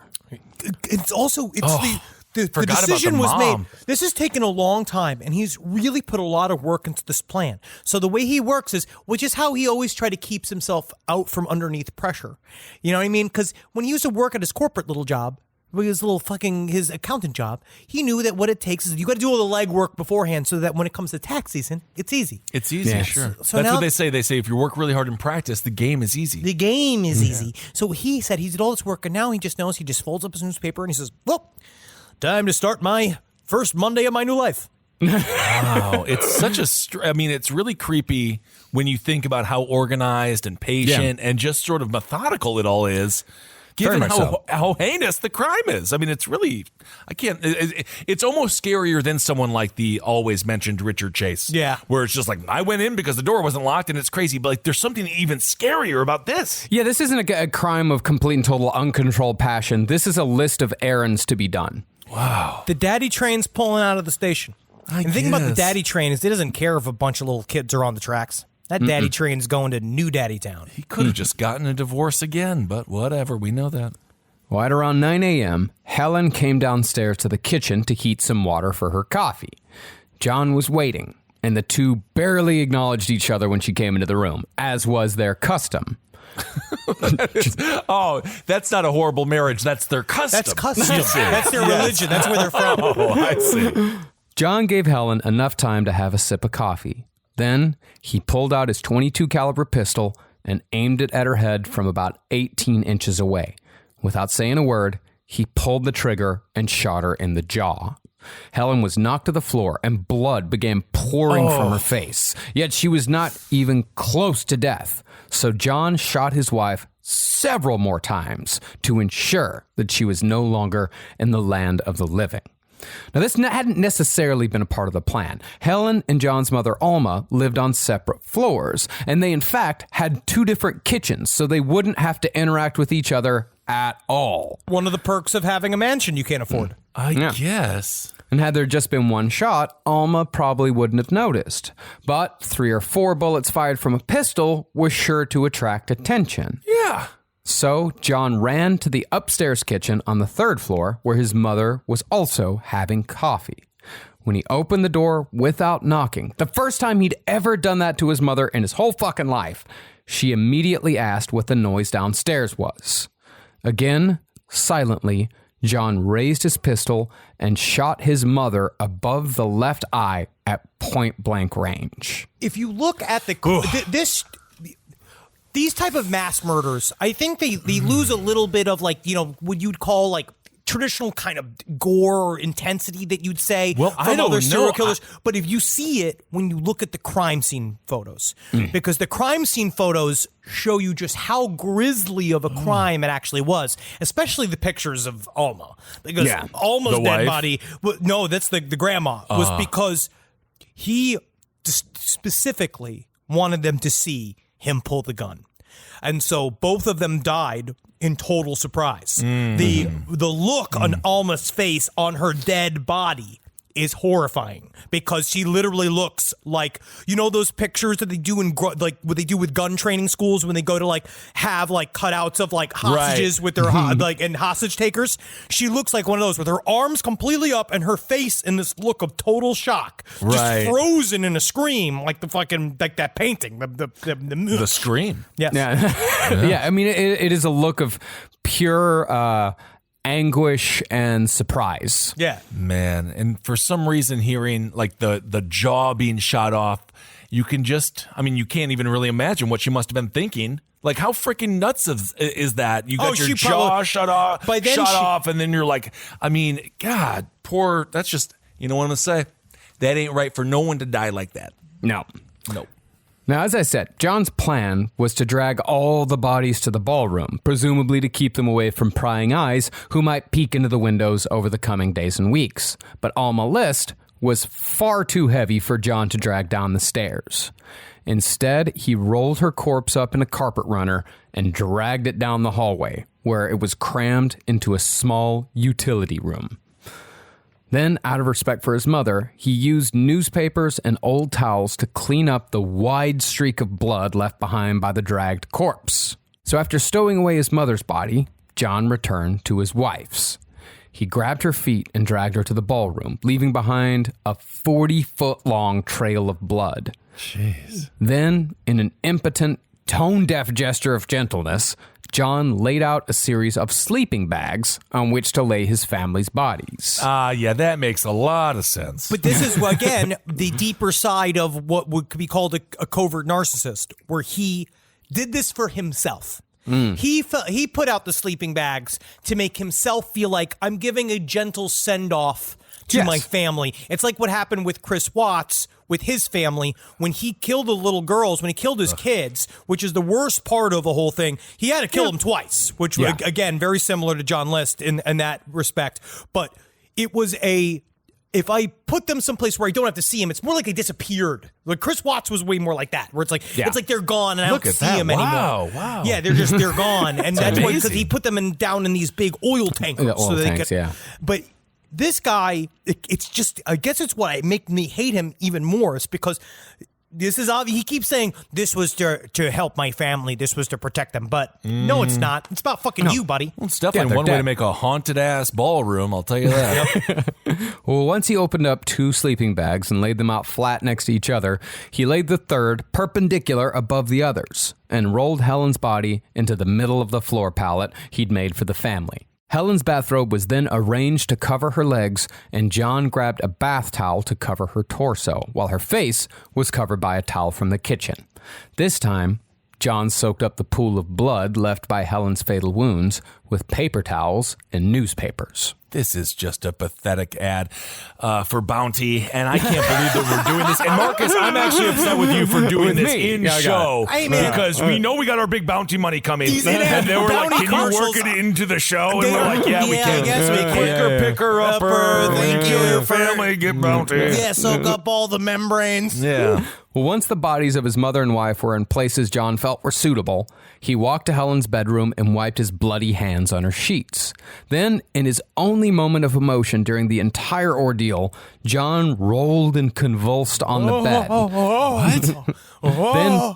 The decision was made. This has taken a long time, and he's really put a lot of work into this plan. So the way he works is, which is how he always tried to keep himself out from underneath pressure. You know what I mean? Because when he used to work at his corporate little job, his accountant job, he knew that what it takes is you got to do all the legwork beforehand so that when it comes to tax season, it's easy. It's easy, Yeah. sure. So That's now- what they say. They say if you work really hard in practice, the game is easy. The game is easy. So he said he did all this work, and now he just knows. He just folds up his newspaper and he says, well, time to start my first Monday of my new life. Wow. It's such it's really creepy when you think about how organized and patient and just sort of methodical it all is, given how heinous the crime is. I mean, it's really, it's almost scarier than someone like the always mentioned Richard Chase. Yeah. Where it's just like, I went in because the door wasn't locked and it's crazy, but like there's something even scarier about this. Yeah, this isn't a crime of complete and total uncontrolled passion. This is a list of errands to be done. Wow. The daddy train's pulling out of the station. And the thing about the daddy train is it doesn't care if a bunch of little kids are on the tracks. That daddy train's going to New Daddy Town. He could have just gotten a divorce again, but whatever. We know that. Well, at around 9 a.m., Helen came downstairs to the kitchen to heat some water for her coffee. John was waiting, and the two barely acknowledged each other when she came into the room, as was their custom. That's not a horrible marriage. That's their custom. That's custom. That's their religion. That's where they're from. Oh, I see. John gave Helen enough time to have a sip of coffee. Then he pulled out his .22 caliber pistol and aimed it at her head from about 18 inches away. Without saying a word, he pulled the trigger and shot her in the jaw. Helen was knocked to the floor and blood began pouring from her face. Yet she was not even close to death. So John shot his wife several more times to ensure that she was no longer in the land of the living. Now, this hadn't necessarily been a part of the plan. Helen and John's mother, Alma, lived on separate floors, and they, in fact, had 2 different kitchens, so they wouldn't have to interact with each other at all. One of the perks of having a mansion you can't afford. I guess. And had there just been one shot, Alma probably wouldn't have noticed. But 3 or 4 bullets fired from a pistol was sure to attract attention. Yeah. So John ran to the upstairs kitchen on the 3rd floor where his mother was also having coffee. When he opened the door without knocking, the first time he'd ever done that to his mother in his whole fucking life, she immediately asked what the noise downstairs was. Again, silently, John raised his pistol and shot his mother above the left eye at point-blank range. If you look at these type of mass murders, I think they lose a little bit of what you'd call traditional kind of gore or intensity that you'd say Well, from I don't other serial know. killers. But if you see it when you look at the crime scene photos, because the crime scene photos show you just how grisly of a crime it actually was, especially the pictures of Alma. Because Alma's The dead wife? body, no, that's the grandma, was because he specifically wanted them to see him pull the gun. And so both of them died in total surprise. The look on Alma's face on her dead body is horrifying because she literally looks like, you know, those pictures that they do in like what they do with gun training schools when they go to like have like cutouts of like hostages with their like and hostage takers. She looks like one of those with her arms completely up and her face in this look of total shock, just frozen in a scream, like the fucking like that painting, The Scream. Yes. Yeah. I mean, it is a look of pure anguish and surprise. Yeah. Man, and for some reason hearing like the jaw being shot off, you can just, I mean, you can't even really imagine what she must have been thinking. Like, how freaking nuts is that? You got your jaw shut off, and then you're like, I mean, God, poor, that's just, you know what I'm going to say? That ain't right for no one to die like that. No. Nope. Now, as I said, John's plan was to drag all the bodies to the ballroom, presumably to keep them away from prying eyes who might peek into the windows over the coming days and weeks. But Alma List was far too heavy for John to drag down the stairs. Instead, he rolled her corpse up in a carpet runner and dragged it down the hallway, where it was crammed into a small utility room. Then, out of respect for his mother, he used newspapers and old towels to clean up the wide streak of blood left behind by the dragged corpse. So after stowing away his mother's body, John returned to his wife's. He grabbed her feet and dragged her to the ballroom, leaving behind a 40-foot-long trail of blood. Jeez. Then, in an impotent, tone-deaf gesture of gentleness, John laid out a series of sleeping bags on which to lay his family's bodies. Yeah, that makes a lot of sense. But this is, again, the deeper side of what would be called a covert narcissist, where he did this for himself. He put out the sleeping bags to make himself feel like, I'm giving a gentle send-off to my family. It's like what happened with Chris Watts with his family when he killed the little girls, when he killed his kids, which is the worst part of the whole thing. He had to kill them twice, which, again, very similar to John List in that respect. But it was if I put them someplace where I don't have to see them, it's more like they disappeared. Like Chris Watts was way more like that, where it's like they're gone and I don't see them anymore. Wow. Yeah, they're gone, and that's why, because he put them down in these big oil tankers. But this guy, it's just, I guess it's what make me hate him even more. It's because this is obvious. He keeps saying this was to help my family. This was to protect them. But no, it's not. It's about fucking you, buddy. Well, it's definitely one way to make a haunted-ass ballroom, I'll tell you that. Well, once he opened up 2 sleeping bags and laid them out flat next to each other, he laid the third perpendicular above the others and rolled Helen's body into the middle of the floor pallet he'd made for the family. Helen's bathrobe was then arranged to cover her legs, and John grabbed a bath towel to cover her torso, while her face was covered by a towel from the kitchen. This time, John soaked up the pool of blood left by Helen's fatal wounds with paper towels and newspapers. This is just a pathetic ad for Bounty, and I can't believe that we're doing this. And Marcus, I'm actually upset with you for doing this in show because we know we got our big Bounty money coming. And they were like, can you work it into the show? And we're like, yeah, we can. I guess we can. Quicker, picker, upper. Thank you. Your family, get Bounty. Yeah, soak up all the membranes. Yeah. Well, once the bodies of his mother and wife were in places John felt were suitable, he walked to Helen's bedroom and wiped his bloody hands on her sheets. Then, in his only moment of emotion during the entire ordeal, John rolled and convulsed on the bed. What?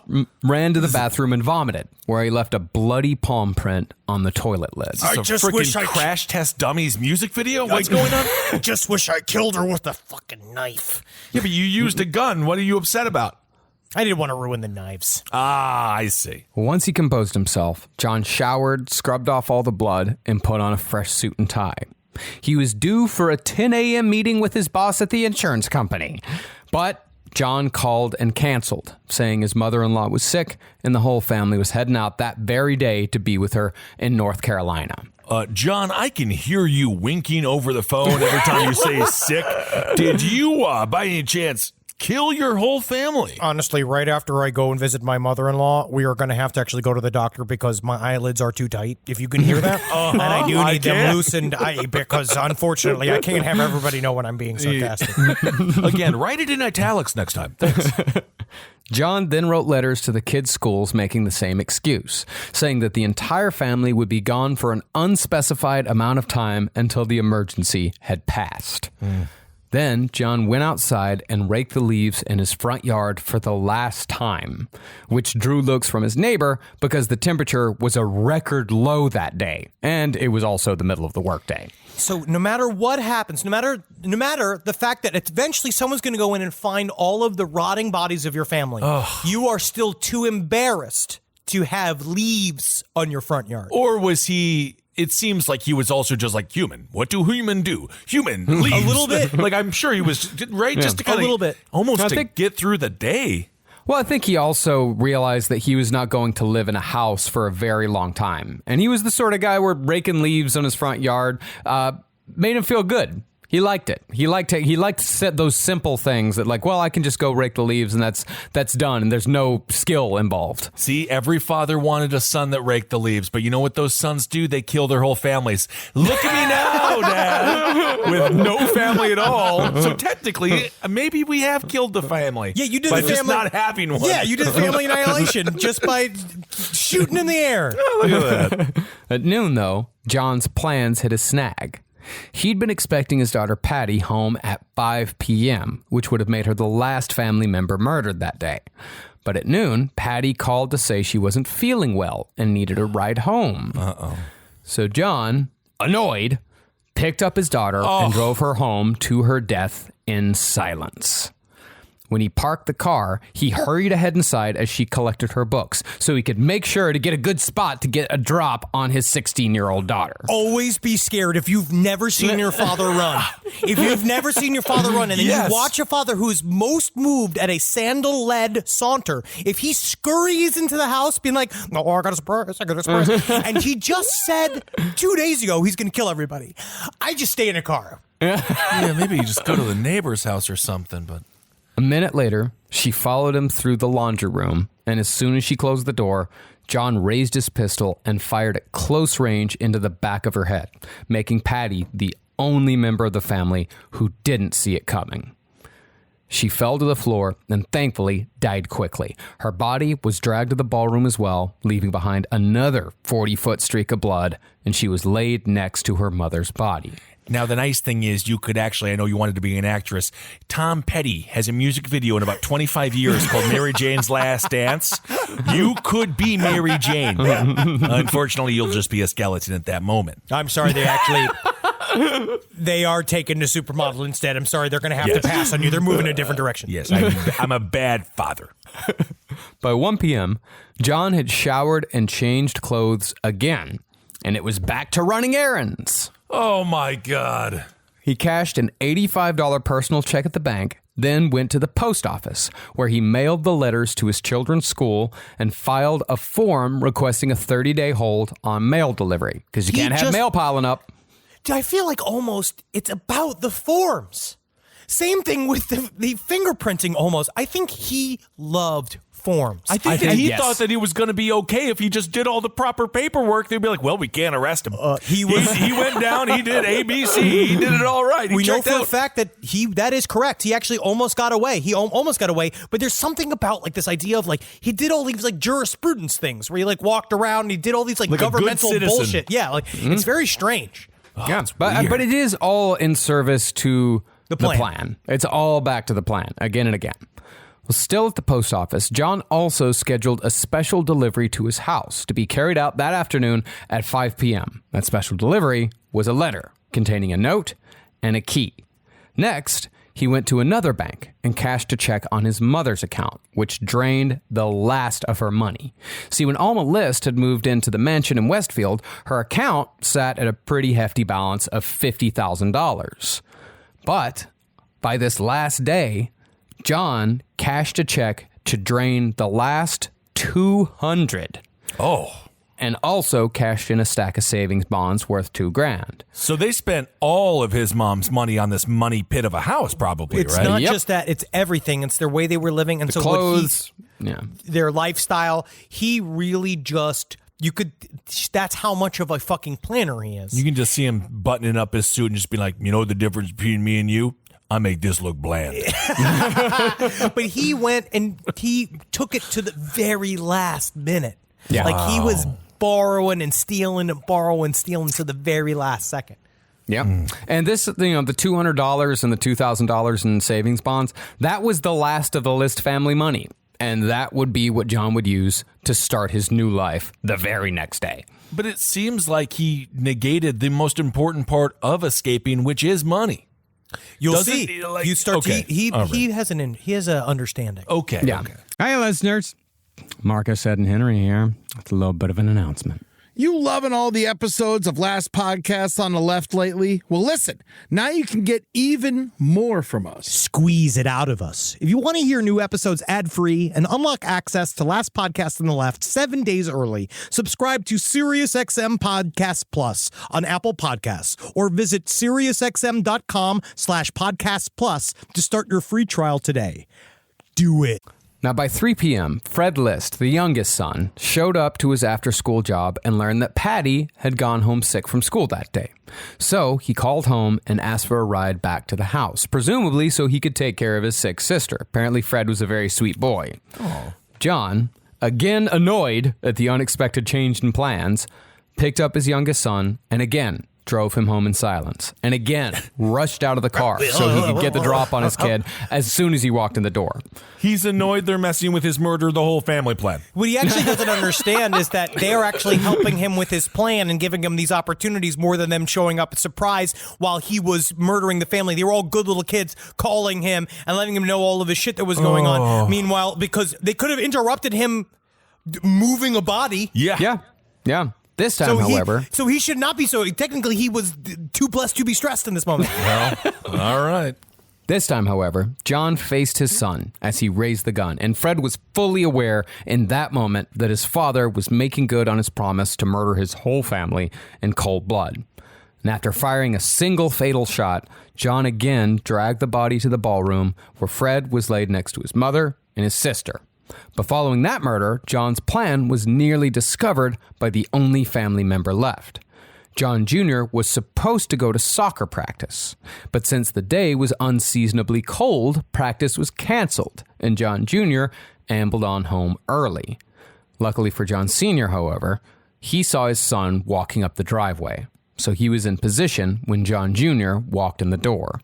Then ran to the bathroom and vomited, where he left a bloody palm print on the toilet lid. I just wish I Crash Test Dummies music video? What's going on? I just wish I killed her with a fucking knife. Yeah, but you used a gun. What are you upset about? I didn't want to ruin the knives. Ah, I see. Once he composed himself, John showered, scrubbed off all the blood, and put on a fresh suit and tie. He was due for a 10 a.m. meeting with his boss at the insurance company. But John called and canceled, saying his mother-in-law was sick and the whole family was heading out that very day to be with her in North Carolina. John, I can hear you winking over the phone every time you say sick. Did you, by any chance, kill your whole family? Honestly, right after I go and visit my mother-in-law, we are going to have to actually go to the doctor because my eyelids are too tight, if you can hear that. And I do need them loosened because, unfortunately, I can't have everybody know when I'm being sarcastic. Again, write it in italics next time. Thanks. John then wrote letters to the kids' schools making the same excuse, saying that the entire family would be gone for an unspecified amount of time until the emergency had passed. Then John went outside and raked the leaves in his front yard for the last time, which drew looks from his neighbor because the temperature was a record low that day, and it was also the middle of the workday. So no matter what happens, no matter the fact that eventually someone's going to go in and find all of the rotting bodies of your family, you are still too embarrassed to have leaves on your front yard. Or was he... It seems like he was also just like human. What do human do? Human leaves. A little bit. Like, I'm sure he was, right? Yeah. Just to kind of... A little bit. Almost to get through the day. Well, I think he also realized that he was not going to live in a house for a very long time. And he was the sort of guy where raking leaves on his front yard made him feel good. He liked it. He liked those simple things that, like, well, I can just go rake the leaves and that's done, and there's no skill involved. See, every father wanted a son that raked the leaves, but you know what those sons do? They kill their whole families. Look at me now, Dad, with no family at all. So technically, maybe we have killed the family. Yeah, you did by the family. just not having one. Yeah, you did family annihilation just by shooting in the air. Oh, look at that. At noon, though, John's plans hit a snag. He'd been expecting his daughter Patty home at 5 p.m., which would have made her the last family member murdered that day. But at noon, Patty called to say she wasn't feeling well and needed a ride home. So John, annoyed, picked up his daughter and drove her home to her death in silence. When he parked the car, he hurried ahead inside as she collected her books so he could make sure to get a good spot to get a drop on his 16-year-old daughter. Always be scared if you've never seen your father run. If you've never seen your father run and then you watch your father who's most moved at a sandal-led saunter, if he scurries into the house being like, oh, I got a surprise, and he just said 2 days ago he's going to kill everybody, I just stay in a car. Yeah, maybe you just go to the neighbor's house or something, but... A minute later, she followed him through the laundry room, and as soon as she closed the door, John raised his pistol and fired at close range into the back of her head, making Patty the only member of the family who didn't see it coming. She fell to the floor and thankfully died quickly. Her body was dragged to the ballroom as well, leaving behind another 40-foot streak of blood, and she was laid next to her mother's body. Now, the nice thing is you could actually, I know you wanted to be an actress. Tom Petty has a music video in about 25 years called Mary Jane's Last Dance. You could be Mary Jane. Unfortunately, you'll just be a skeleton at that moment. I'm sorry, they are taken to supermodel instead. I'm sorry, they're going to have to pass on you. They're moving in a different direction. Yes, I'm a bad father. By 1 p.m., John had showered and changed clothes again, and it was back to running errands. Oh, my God. He cashed an $85 personal check at the bank, then went to the post office, where he mailed the letters to his children's school and filed a form requesting a 30-day hold on mail delivery, because you can't have mail piling up. I feel like almost it's about the forms. Same thing with the fingerprinting almost. I think he loved forms. I think he thought that he was going to be okay if he just did all the proper paperwork. They'd be like, well, we can't arrest him. He went down, he did ABC, he did it all right. We know for a fact that that is correct. He actually almost got away. He almost got away, but there's something about like this idea of like he did all these like jurisprudence things where he like walked around and he did all these like governmental bullshit. Yeah, like it's very strange. But it is all in service to the plan. It's all back to the plan again and again. Well, still at the post office, John also scheduled a special delivery to his house to be carried out that afternoon at 5 p.m. That special delivery was a letter containing a note and a key. Next, he went to another bank and cashed a check on his mother's account, which drained the last of her money. See, when Alma List had moved into the mansion in Westfield, her account sat at a pretty hefty balance of $50,000. But by this last day, John cashed a check to drain the last 200. Oh. And also cashed in a stack of savings bonds worth $2,000. So they spent all of his mom's money on this money pit of a house, probably, It's right? not just that; it's everything. It's their way they were living, and The so clothes, their lifestyle. He really just that's how much of a fucking planner he is. You can just see him buttoning up his suit and just be like, you know the difference between me and you? I make this look bland. But he went and he took it to the very last minute. Yeah. Like he was borrowing and stealing to the very last second. Yep. And this, the $200 and the $2,000 in savings bonds, that was the last of the List family money. And that would be what John would use to start his new life the very next day. But it seems like he negated the most important part of escaping, which is money. You'll see. You start. Okay. He has an understanding. Okay. Yeah. Okay. Hey, listeners. Marcus, Ed, and Henry here. It's a little bit of an announcement. You loving all the episodes of Last Podcasts on the Left lately? Well, listen, now you can get even more from us. Squeeze it out of us. If you want to hear new episodes ad-free and unlock access to Last Podcast on the Left 7 days early, subscribe to SiriusXM Podcast Plus on Apple Podcasts or visit SiriusXM.com/Podcast Plus to start your free trial today. Do it. Now, by 3 p.m., Fred List, the youngest son, showed up to his after-school job and learned that Patty had gone home sick from school that day. So he called home and asked for a ride back to the house, presumably so he could take care of his sick sister. Apparently, Fred was a very sweet boy. Oh. John, again annoyed at the unexpected change in plans, picked up his youngest son and again drove him home in silence, and again rushed out of the car so he could get the drop on his kid as soon as he walked in the door. He's annoyed they're messing with his murder, the whole family plan. What he actually doesn't understand is that they're actually helping him with his plan and giving him these opportunities more than them showing up at surprise while he was murdering the family. They were all good little kids calling him and letting him know all of his shit that was going on. Meanwhile, because they could have interrupted him moving a body. Yeah. This time, however... So he should not be so... Technically, he was too blessed to be stressed in this moment. Well, all right. This time, however, John faced his son as he raised the gun, and Fred was fully aware in that moment that his father was making good on his promise to murder his whole family in cold blood. And after firing a single fatal shot, John again dragged the body to the ballroom where Fred was laid next to his mother and his sister. But following that murder, John's plan was nearly discovered by the only family member left. John Jr. was supposed to go to soccer practice, but since the day was unseasonably cold, practice was canceled, and John Jr. ambled on home early. Luckily for John Sr., however, he saw his son walking up the driveway, so he was in position when John Jr. walked in the door.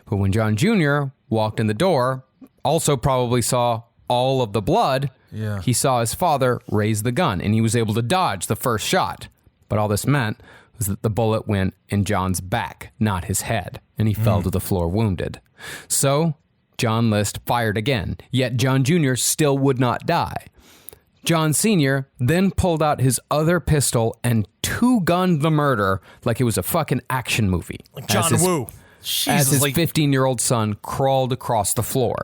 But when John Jr. walked in the door, also probably saw all of the blood, he saw his father raise the gun, and he was able to dodge the first shot. But all this meant was that the bullet went in John's back, not his head, and he fell to the floor wounded. So John List fired again, yet John Jr. still would not die. John Sr. then pulled out his other pistol and two-gunned the murder like it was a fucking action movie. Like John Woo. As his 15-year-old son crawled across the floor.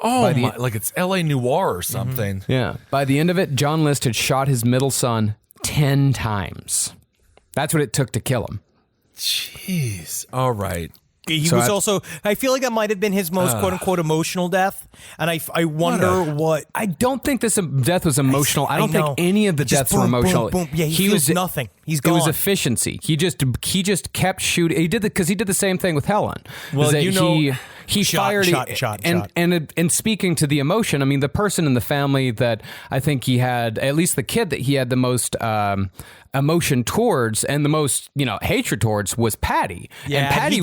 Oh, like it's L.A. Noire or something. Yeah. By the end of it, John List had shot his middle son 10 times. That's what it took to kill him. Jeez. All right. He was also, I feel like that might have been his most quote-unquote emotional death. And I wonder what... I don't think this death was emotional. I don't think any of the deaths were emotional. Boom, boom. Yeah, he feels nothing. He's gone. It was efficiency. He just kept shooting. He did because he did the same thing with Helen. Well, he fired shot. And speaking to the emotion, I mean, the person in the family that I think he had, at least the kid that he had the most emotion towards and the most hatred towards was Patty. Yeah, and Patty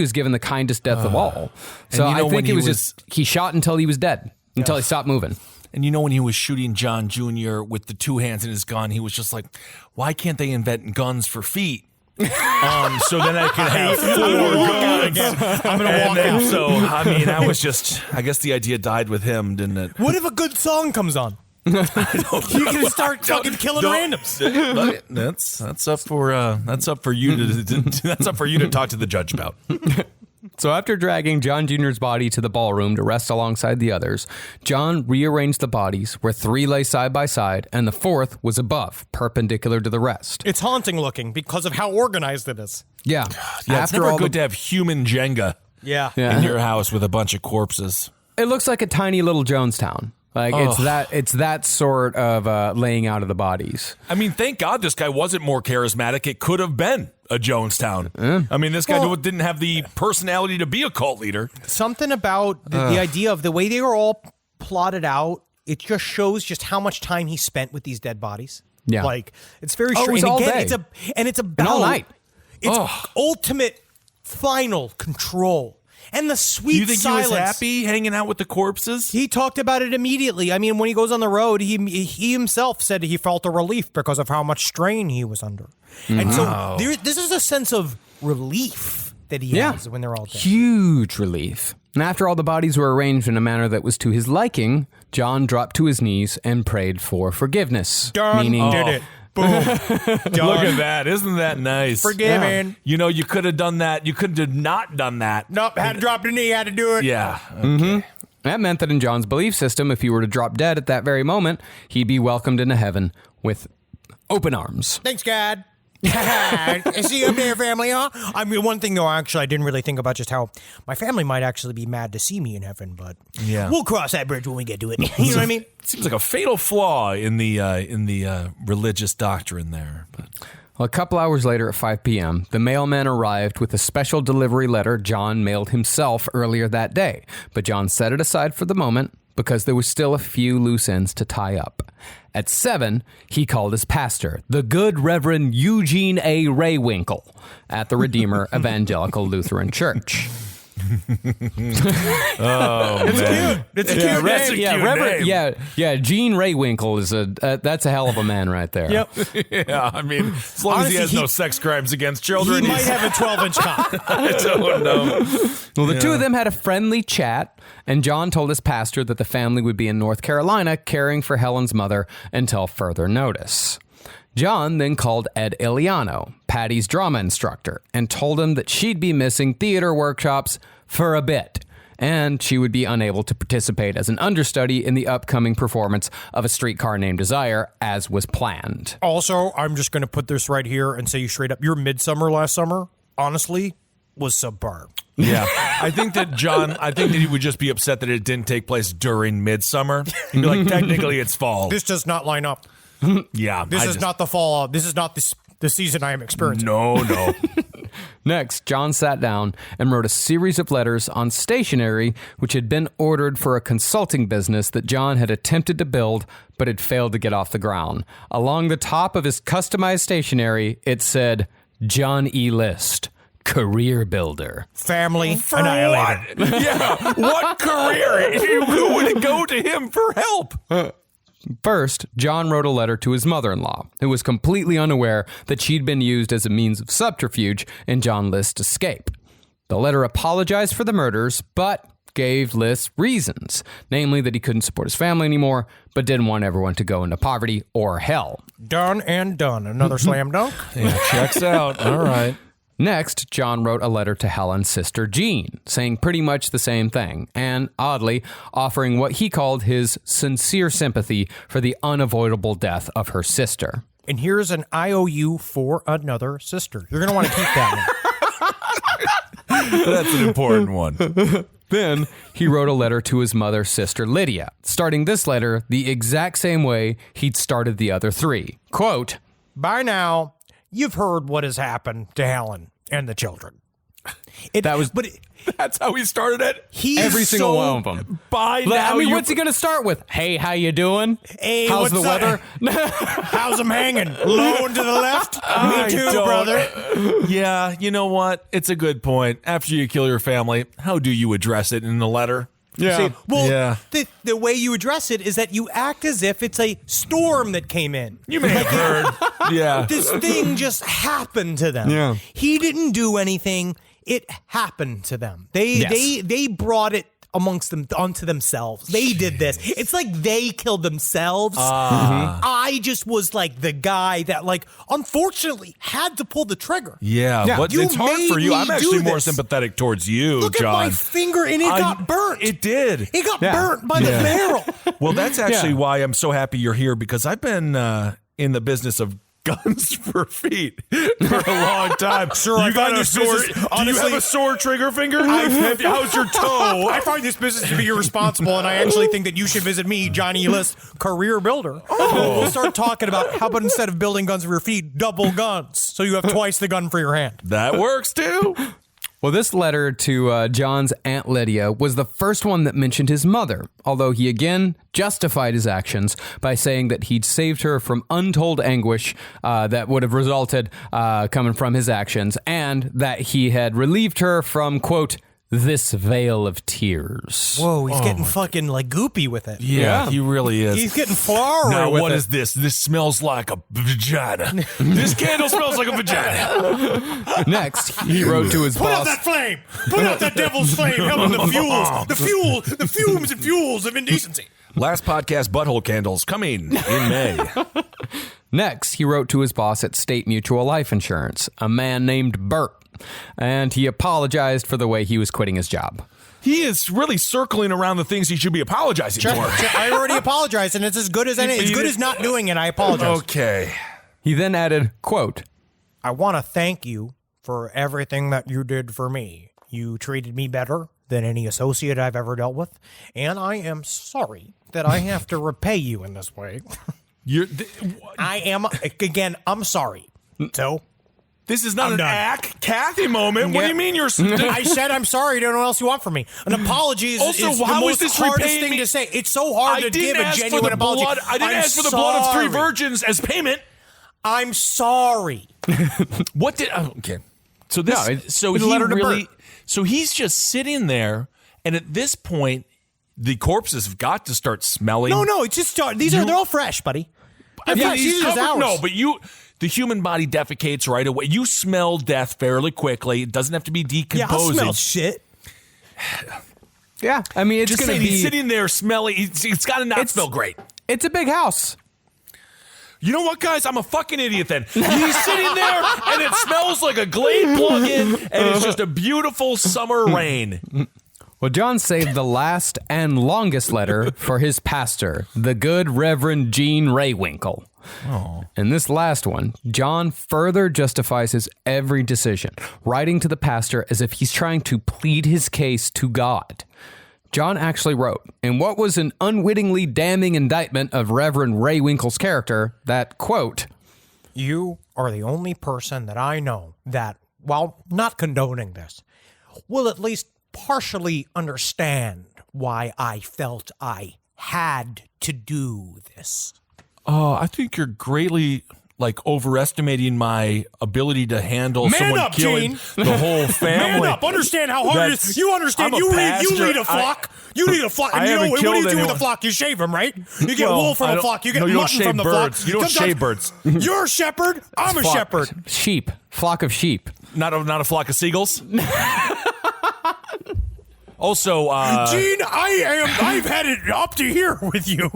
was given the kindest death of all. So I think it was just he shot until he was dead, until he stopped moving. And when he was shooting John Jr. with the two hands in his gun, he was just like, why can't they invent guns for feet? So then I can have 4 guns. I'm going to walk out. So, I guess the idea died with him, didn't it? What if a good song comes on? You can start fucking killing randoms. That's up for you to talk to the judge about. So after dragging John Jr.'s body to the ballroom to rest alongside the others, John rearranged the bodies where 3 lay side by side and the 4th was above, perpendicular to the rest. It's haunting looking because of how organized it is. Yeah. Yeah, it's never good to have human Jenga in your house with a bunch of corpses. It looks like a tiny little Jonestown. Like it's that sort of laying out of the bodies. I mean, thank God this guy wasn't more charismatic. It could have been a Jonestown. I mean, this guy didn't have the personality to be a cult leader. Something about the idea of the way they were all plotted out, it just shows just how much time he spent with these dead bodies. Yeah. Like, it's very strange. It was all day. It's about all night. It's ultimate final control. And the sweet You think silence. he was happy hanging out with the corpses? He talked about it immediately. I mean, when he goes on the road, he himself said he felt a relief because of how much strain he was under. And so this is a sense of relief that he has when they're all dead. Huge relief. And after all the bodies were arranged in a manner that was to his liking, John dropped to his knees and prayed for forgiveness. Done. Did it. Boom. Look at that. Isn't that nice? Forgiven. Yeah. You know, you could have done that. You could have not done that. Nope, had to drop the knee, had to do it. Yeah. Okay. That meant that in John's belief system, if he were to drop dead at that very moment, he'd be welcomed into heaven with open arms. Thanks, God. See you up there, family, huh? I mean, one thing, though, actually, I didn't really think about just how my family might actually be mad to see me in heaven, but we'll cross that bridge when we get to it. You know what I mean? Seems like a fatal flaw in the religious doctrine there. But. Well, a couple hours later at 5 p.m., the mailman arrived with a special delivery letter John mailed himself earlier that day. But John set it aside for the moment because there was still a few loose ends to tie up. At 7, he called his pastor, the good Reverend Eugene A. Raywinkle, at the Redeemer Evangelical Lutheran Church. It's cute. It's a cute name. Reverend, Gene Raywinkle is that's a hell of a man right there. Yep. Yeah, I mean, as long as he has no sex crimes against children, He might have a 12-inch cock. I don't know. Well, the two of them had a friendly chat, and John told his pastor that the family would be in North Carolina caring for Helen's mother until further notice. John then called Ed Iliano, Patty's drama instructor, and told him that she'd be missing theater workshops for a bit, and she would be unable to participate as an understudy in the upcoming performance of A Streetcar Named Desire, as was planned. Also, I'm just going to put this right here and say you straight up, your Midsummer last summer, honestly, was superb. Yeah, I think that he would just be upset that it didn't take place during midsummer. He'd be like, technically it's fall. This does not line up. Yeah. This is not the fall. This is not the season I am experiencing. No. Next, John sat down and wrote a series of letters on stationery which had been ordered for a consulting business that John had attempted to build but had failed to get off the ground. Along the top of his customized stationery, it said, John E. List, career builder. Family annihilator. What? Yeah, what career? Who would go to him for help? First, John wrote a letter to his mother-in-law, who was completely unaware that she'd been used as a means of subterfuge in John List's escape. The letter apologized for the murders, but gave List reasons, namely that he couldn't support his family anymore, but didn't want everyone to go into poverty or hell. Done and done. Another slam dunk. Yeah, checks out. All right. Next, John wrote a letter to Helen's sister Jean, saying pretty much the same thing, and, oddly, offering what he called his sincere sympathy for the unavoidable death of her sister. And here's an IOU for another sister. You're going to want to keep that one. That's an important one. Then, he wrote a letter to his mother's sister Lydia, starting this letter the exact same way he'd started the other 3. Quote, By now, you've heard what has happened to Helen and the children. That's how he started it. Every single one of them. By now, what's he going to start with? Hey, how you doing? Hey, how's the weather? How's them hanging? Low and to the left? Me too, brother. Yeah, you know what? It's a good point. After you kill your family, how do you address it in the letter? Yeah. The way you address it is that you act as if it's a storm that came in. You may have heard. Yeah. This thing just happened to them. Yeah. He didn't do anything. It happened to them. They brought it amongst them unto themselves. They did this. It's like they killed themselves. I just was like the guy that, like, unfortunately had to pull the trigger. Yeah. But it's hard for you. I'm actually more this. sympathetic towards you, Look John. at my finger, and it got burnt. It did. It got burnt by the barrel. Well, that's actually why I'm so happy you're here, because I've been in the business of guns for feet for a long time. Sure, you got a sore. Do you have a sore trigger finger? How's your toe? I find this business to be irresponsible, and I actually think that you should visit me, Johnny List, career builder. We'll start talking about how about instead of building guns for your feet, double guns, so you have twice the gun for your hand. That works too. Well, this letter to John's Aunt Lydia was the first one that mentioned his mother, although he again justified his actions by saying that he'd saved her from untold anguish that would have resulted coming from his actions, and that he had relieved her from, quote, this veil of tears. Whoa, he's getting fucking like goopy with it. Yeah, he really is. He's getting flowery Now, with what it. is this? This smells like a vagina. This candle smells like a vagina. Next, he wrote to his Put out boss. that flame! Put out that devil's flame! Help the fumes and fuels of indecency. Last podcast, butthole candles coming in May. Next, he wrote to his boss at State Mutual Life Insurance, a man named Bert, and he apologized for the way he was quitting his job. He is really circling around the things he should be apologizing for. I already apologized, and it's as good as any. As good as not doing it. I apologize. Okay. He then added, quote, I want to thank you for everything that you did for me. You treated me better than any associate I've ever dealt with, and I am sorry that I have to repay you in this way. I'm sorry. So, this is not an act Kathy moment. What do you mean you're... I said I'm sorry. I don't know what else you want from me. An apology is, Also, is the how most is this hardest repaying thing me? to say. It's so hard to give a genuine apology. I didn't ask for the blood of 3 virgins as payment. I'm sorry. What did... okay. So this... No, so it's a he letter to really... Bert. So he's just sitting there, and at this point, the corpses have got to start smelling. No, it's just they're all fresh, buddy. These are hours. No, but the human body defecates right away. You smell death fairly quickly. It doesn't have to be decomposing. Yeah, I'll smell shit. yeah, I mean, it's just going to saying be... he's sitting there smelling. It's got to not smell great. It's a big house. You know what, guys? I'm a fucking idiot then. He's sitting there, and it smells like a Glade plug-in, and it's just a beautiful summer rain. Well, John saved the last and longest letter for his pastor, the good Reverend Gene Raywinkle. Oh. In this last one, John further justifies his every decision, writing to the pastor as if he's trying to plead his case to God. John actually wrote, in what was an unwittingly damning indictment of Reverend Raywinkle's character, that, quote, You are the only person that I know that, while not condoning this, will at least partially understand why I felt I had to do this. Oh, I think you're greatly overestimating my ability to handle someone up, killing Gene. the whole family. Man up! Understand how hard it is. You understand? I'm a You pastor. lead a flock. You lead a flock. And I you know haven't what do you killed do with anyone. a flock? You shave them, right? You get wool from a flock. You get no, you don't mutton shave from the birds. flock. You don't Sometimes shave birds. You're a shepherd. I'm a shepherd. Sheep. Flock of sheep. Not a flock of seagulls. Also, Gene, I've had it up to here with you.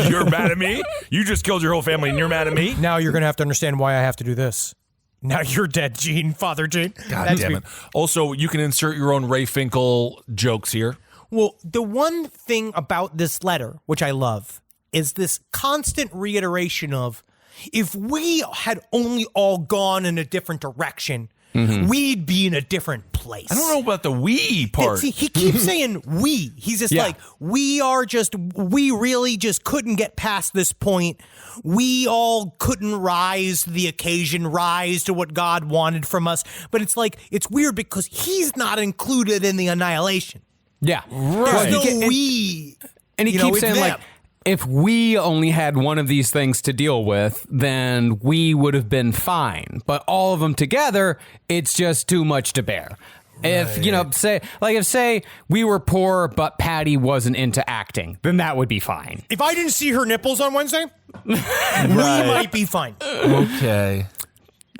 You're mad at me? You just killed your whole family and you're mad at me? Now you're going to have to understand why I have to do this. Now you're dead, Gene. Father Gene. God damn it. Also, you can insert your own Ray Finkel jokes here. Well, the one thing about this letter, which I love, is this constant reiteration of, if we had only all gone in a different direction, we'd be in a different place. I don't know about the we part. See, he keeps saying we. He's just like, we really just couldn't get past this point. We all couldn't rise to the occasion, rise to what God wanted from us. But it's like, it's weird because he's not included in the annihilation. Yeah. There's no we. And he keeps saying, like, if we only had one of these things to deal with, then we would have been fine. But all of them together, it's just too much to bear. Right. If, say we were poor, but Patty wasn't into acting, then that would be fine. If I didn't see her nipples on Wednesday, we might be fine. Okay.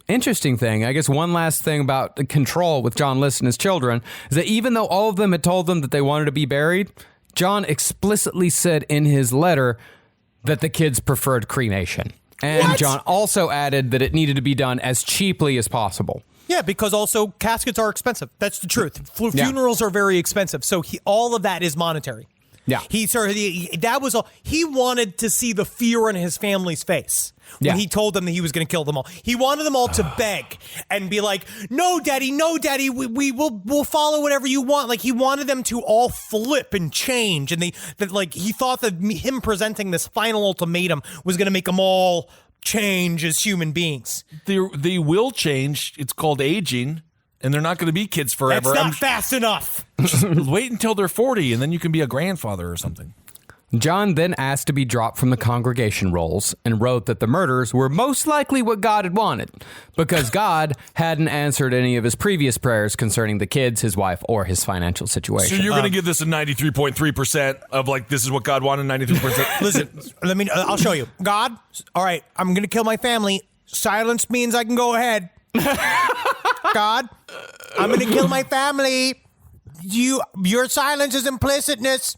interesting thing, I guess one last thing about the control with John List and his children, is that even though all of them had told them that they wanted to be buried, John explicitly said in his letter that the kids preferred cremation. And John also added that it needed to be done as cheaply as possible. Yeah, because also caskets are expensive. That's the truth. Funerals are very expensive. So all of that is monetary. Yeah. That was all. He wanted to see the fear on his family's face when he told them that he was going to kill them all. He wanted them all to beg and be like, no, daddy, we'll follow whatever you want. Like, he wanted them to all flip and change. And he thought that him presenting this final ultimatum was going to make them all change as human beings. They will change. It's called aging. And they're not going to be kids forever. That's not fast enough. Just wait until they're 40, and then you can be a grandfather or something. John then asked to be dropped from the congregation rolls and wrote that the murders were most likely what God had wanted, because God hadn't answered any of his previous prayers concerning the kids, his wife, or his financial situation. So you're going to give this a 93.3% of, like, this is what God wanted, 93%? Listen, I'll show you. God, all right, I'm going to kill my family. Silence means I can go ahead. God, I'm going to kill my family. Your silence is implicitness.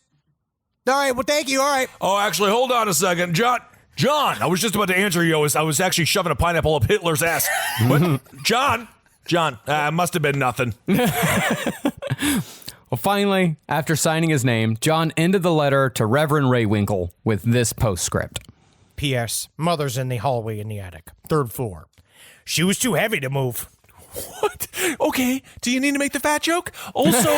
All right, well, thank you. All right. Oh, actually, hold on a second. John, I was just about to answer you. I was actually shoving a pineapple up Hitler's ass. What? John, must have been nothing. Well, finally, after signing his name, John ended the letter to Reverend Ray Winkle with this postscript. P.S. Mother's in the hallway in the attic, 3rd floor. She was too heavy to move. What? Okay. Do you need to make the fat joke? Also,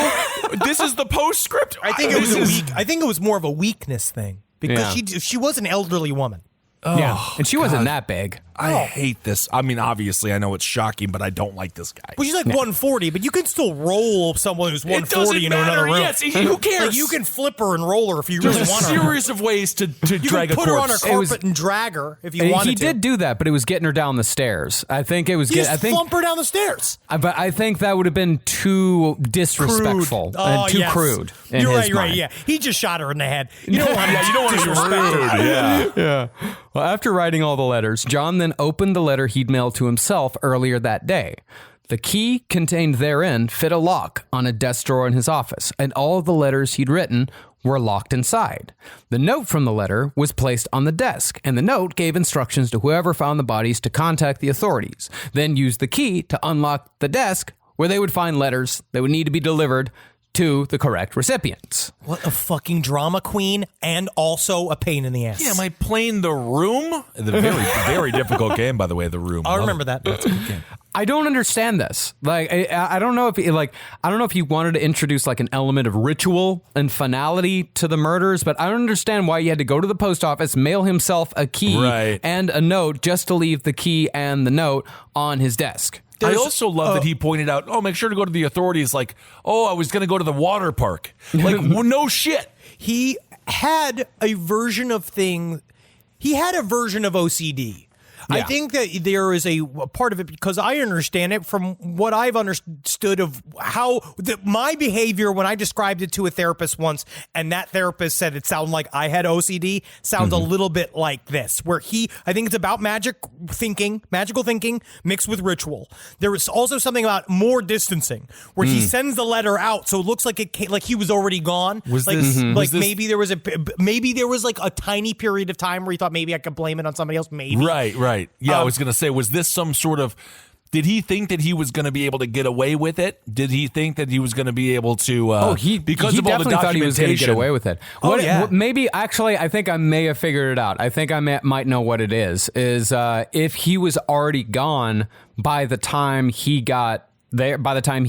this is the postscript. I think it was more of a weakness thing because she was an elderly woman. Oh, yeah, and she wasn't that big. I hate this. I mean, obviously, I know it's shocking, but I don't like this guy. Well, she's like 140, but you can still roll someone who's 140 into another room. Yes, who cares? Like, you can flip her and roll her if you really want her. There's a series of ways to drag a corpse. You can put her on a carpet and drag her if you wanted to. He did do that, but it was getting her down the stairs. I think it was. Flump her down the stairs. But I think that would have been too disrespectful and too crude. You're right. Yeah, he just shot her in the head. You don't want to disrespect her. Yeah. Well, after writing all the letters, John then opened the letter he'd mailed to himself earlier that day. The key contained therein fit a lock on a desk drawer in his office, and all of the letters he'd written were locked inside. The note from the letter was placed on the desk, and the note gave instructions to whoever found the bodies to contact the authorities, then use the key to unlock the desk where they would find letters that would need to be delivered to the correct recipients. What a fucking drama queen, and also a pain in the ass. Yeah, am I playing The Room? The very, very difficult game, by the way, The Room. I remember that. That's a good game. I don't understand this. Like, I don't know if he wanted to introduce like an element of ritual and finality to the murders, but I don't understand why he had to go to the post office, mail himself a key and a note just to leave the key and the note on his desk. I also love that he pointed out, make sure to go to the authorities. Like, I was going to go to the water park. Like, no shit. He had a version of OCD. Yeah. I think that there is a part of it because I understand it from what I've understood of how my behavior when I described it to a therapist once, and that therapist said it sounded like I had OCD, sounds a little bit like this, where I think it's about magical thinking mixed with ritual. There is also something about more distancing, where he sends the letter out so it looks like he was already gone. Maybe there was like a tiny period of time where he thought maybe I could blame it on somebody else. Maybe. Right. Yeah, I was going to say, was this some sort of... Did he think that he was going to be able to get away with it? Did he think that he was going to be able to... he definitely thought he was going to get away with it. Maybe, actually, I think I may have figured it out. I think I might know what it is if he was already gone by the time he got... there, by the time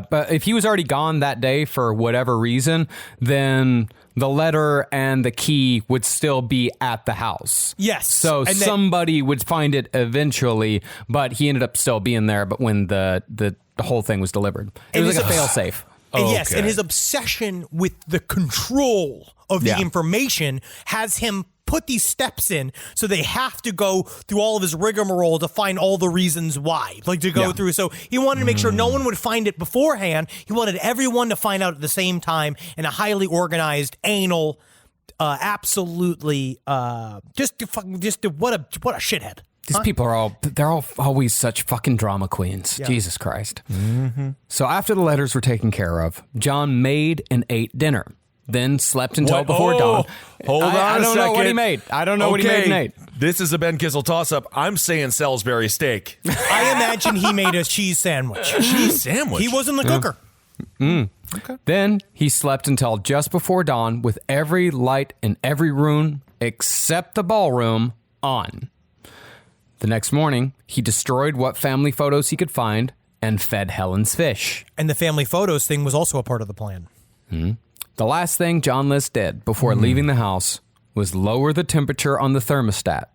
but if he was already gone that day for whatever reason, then the letter and the key would still be at the house. Yes. So somebody would find it eventually, but he ended up still being there. But when the whole thing was delivered, it was like a fail-safe. Yes, and his obsession with the control of the information has him put these steps in, so they have to go through all of his rigmarole to find all the reasons why, through. So he wanted to make sure no one would find it beforehand. He wanted everyone to find out at the same time in a highly organized, anal, absolutely, what a shithead. These people are they're all always such fucking drama queens. Yeah. Jesus Christ. So after the letters were taken care of, John made and ate dinner, then slept until before dawn. Hold on I a don't second. know what he made. I don't know what he made and ate. This is a Ben Kissel toss-up. I'm saying Salisbury steak. I imagine he made a cheese sandwich. Cheese sandwich? He wasn't the cooker. Okay. Then he slept until just before dawn with every light in every room except the ballroom on. The next morning, he destroyed what family photos he could find and fed Helen's fish. And the family photos thing was also a part of the plan. The last thing John List did before leaving the house was lower the temperature on the thermostat,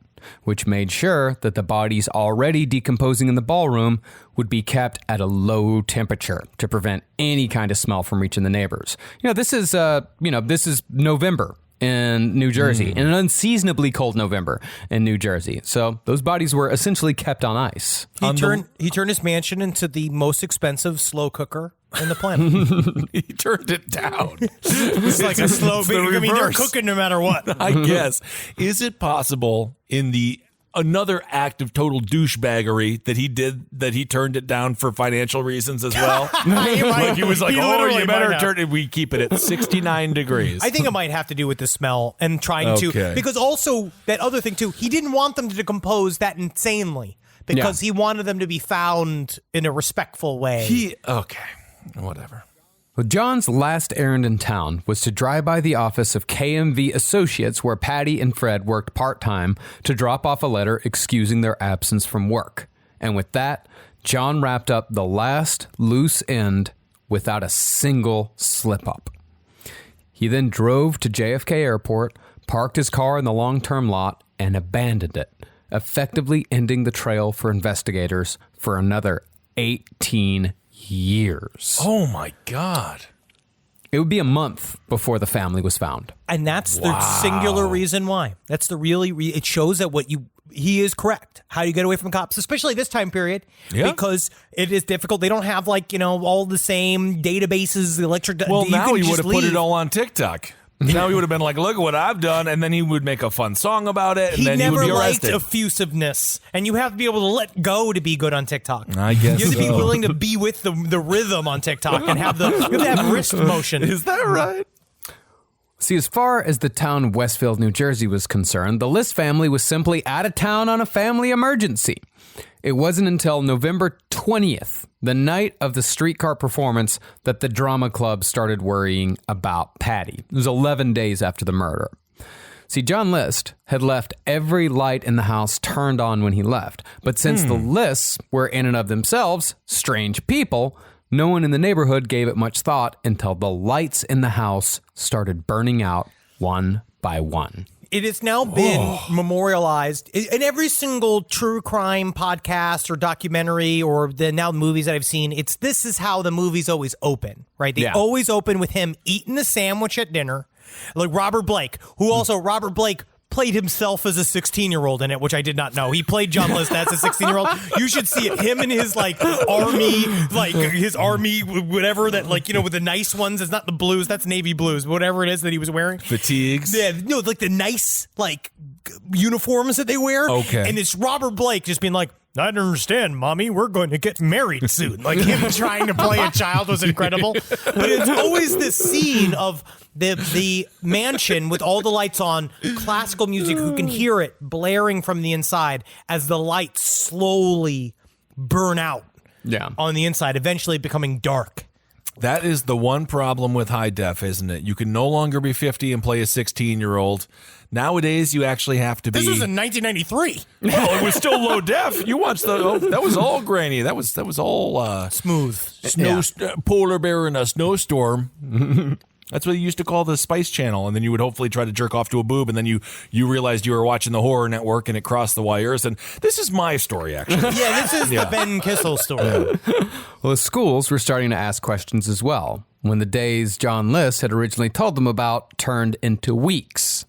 which made sure that the bodies already decomposing in the ballroom would be kept at a low temperature to prevent any kind of smell from reaching the neighbors. This is November in New Jersey, an unseasonably cold November in New Jersey. So those bodies were essentially kept on ice. He turned his mansion into the most expensive slow cooker in the planet. He turned it down. It's like a slow It's the I mean, they're reverse. cooking no matter what. I guess. Is it possible in the another act of total douchebaggery that he turned it down for financial reasons as well? Like he was like, you better turn it. We keep it at 69 degrees. I think it might have to do with the smell and trying to, because also that other thing too, he didn't want them to decompose that insanely because he wanted them to be found in a respectful way. Whatever. Well, John's last errand in town was to drive by the office of KMV Associates, where Patty and Fred worked part-time, to drop off a letter excusing their absence from work. And with that, John wrapped up the last loose end without a single slip-up. He then drove to JFK Airport, parked his car in the long-term lot, and abandoned it, effectively ending the trail for investigators for another 18 years. Oh my God. It would be a month before the family was found. And that's the singular reason why. That's the it shows that he is correct. How do you get away from cops, especially this time period? Yeah. Because it is difficult. They don't have all the same databases, Well, now he would have put leave. it all on TikTok. Now he would have been like, look at what I've done. And then he would make a fun song about it. And then he would be arrested. He never liked effusiveness. And you have to be able to let go to be good on TikTok. I guess you have to be so. willing to be with the rhythm on TikTok and you have to have wrist motion. Is that right? See, as far as the town of Westfield, New Jersey was concerned, the List family was simply out of town on a family emergency. It wasn't until November 20th, the night of the streetcar performance, that the drama club started worrying about Patty. It was 11 days after the murder. See, John List had left every light in the house turned on when he left. But since the Lists were in and of themselves strange people, no one in the neighborhood gave it much thought until the lights in the house started burning out one by one. It has now been memorialized in every single true crime podcast or documentary or the now movies that I've seen. This is how the movies always open, right? They always open with him eating a sandwich at dinner. Like Robert Blake, Robert Blake played himself as a 16-year-old in it, which I did not know. He played John List as a 16-year-old. You should see it. Him and his army, whatever that with the nice ones. It's not the blues. That's navy blues. Whatever it is that he was wearing. Fatigues. Yeah, no, like the nice uniforms that they wear. Okay. And it's Robert Blake just being like, I don't understand, Mommy. We're going to get married soon. Like him trying to play a child was incredible. But it's always this scene of the mansion with all the lights on, classical music, who can hear it blaring from the inside as the lights slowly burn out on the inside, eventually becoming dark. That is the one problem with high def, isn't it? You can no longer be 50 and play a 16-year-old. Nowadays, you actually have to be. This was in 1993. Well, it was still low def. You watched that was all grainy. That was all smooth. Polar bear in a snowstorm. That's what you used to call the Spice Channel, and then you would hopefully try to jerk off to a boob, and then you realized you were watching the Horror Network, and it crossed the wires. And this is my story, actually. This is the Ben Kissel story. Well, the schools were starting to ask questions as well, when the days John List had originally told them about turned into weeks.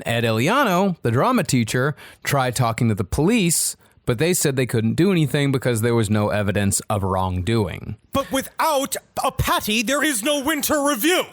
Ed Eliano, the drama teacher, tried talking to the police, but they said they couldn't do anything because there was no evidence of wrongdoing. But without a Patty, there is no winter review.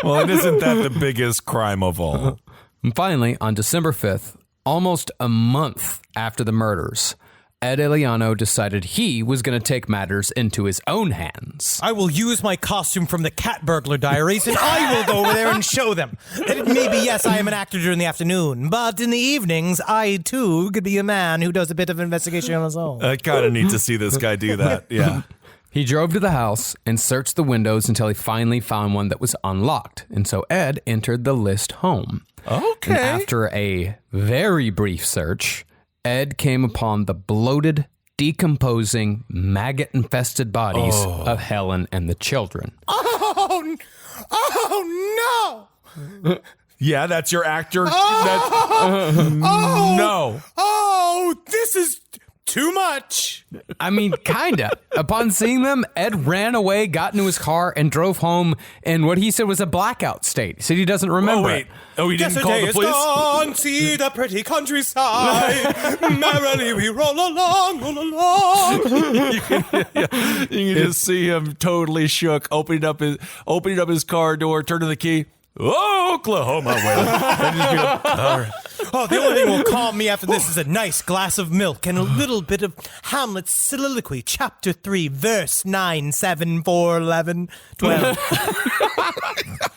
Well, and isn't that the biggest crime of all? And finally, on December 5th, Almost a month after the murders, Ed Eliano decided he was going to take matters into his own hands. I will use my costume from the Cat Burglar Diaries, and I will go over there and show them that maybe, yes, I am an actor during the afternoon, but in the evenings, I, too, could be a man who does a bit of investigation on his own. I kind of need to see this guy do that, yeah. He drove to the house and searched the windows until he finally found one that was unlocked, and so Ed entered the List home. Okay. And after a very brief search, Ed came upon the bloated, decomposing, maggot-infested bodies of Helen and the children. Oh no! Yeah, that's your actor? No. Oh, this is too much. I mean, kinda. Upon seeing them, Ed ran away, got into his car, and drove home in what he said was a blackout state. He said he doesn't remember. Oh, wait. Oh, he didn't call the Yesterday police? is gone, see the pretty countryside. Merrily we roll along, roll along. You can just see him totally shook, opening up his car door, turning the key. Oh, Oklahoma. Oh, the only thing will calm me after this is a nice glass of milk and a little bit of Hamlet's soliloquy, chapter 3, verse 9, 7, 4, 11, 12.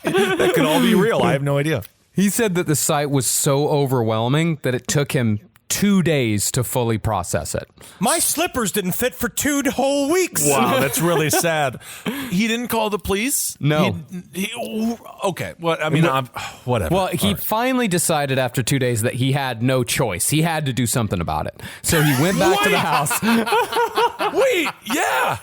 That could all be real. I have no idea. He said that the sight was so overwhelming that it took him 2 days to fully process it. My slippers didn't fit for 2 whole weeks. Wow, that's really sad. He didn't call the police? No. Okay. Well, I mean, whatever. Well, he finally decided after 2 days that he had no choice. He had to do something about it. So he went back to the house. Wait, yeah.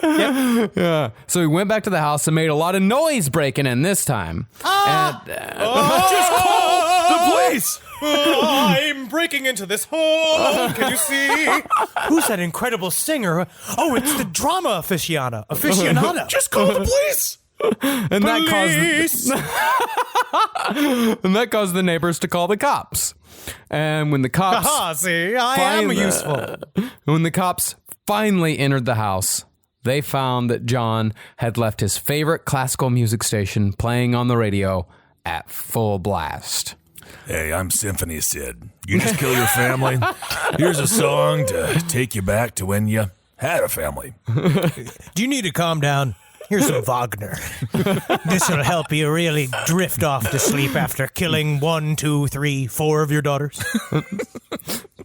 Yeah. So he went back to the house and made a lot of noise breaking in this time. Just call the police. I'm breaking into this home. Can you see? Who's that incredible singer? Oh, it's the drama aficionado. Just call the police. And that caused the neighbors to call the cops. And when the cops See, I am useful. When the cops finally entered the house, they found that John had left his favorite classical music station playing on the radio at full blast. Hey, I'm Symphony Sid. You just kill your family? Here's a song to take you back to when you had a family. Do you need to calm down? Here's some Wagner. This will help you really drift off to sleep after killing 1, 2, 3, 4 of your daughters.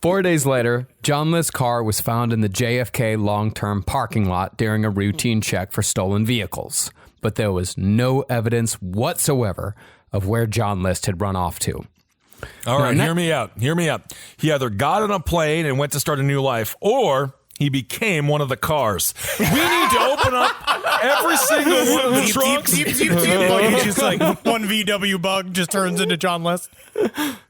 4 days later, John List's car was found in the JFK long-term parking lot during a routine check for stolen vehicles. But there was no evidence whatsoever of where John List had run off to. All right, hear me out. He either got on a plane and went to start a new life, or he became one of the cars. We need to open up every single one of the trunks. Like, just like one VW bug just turns into John List.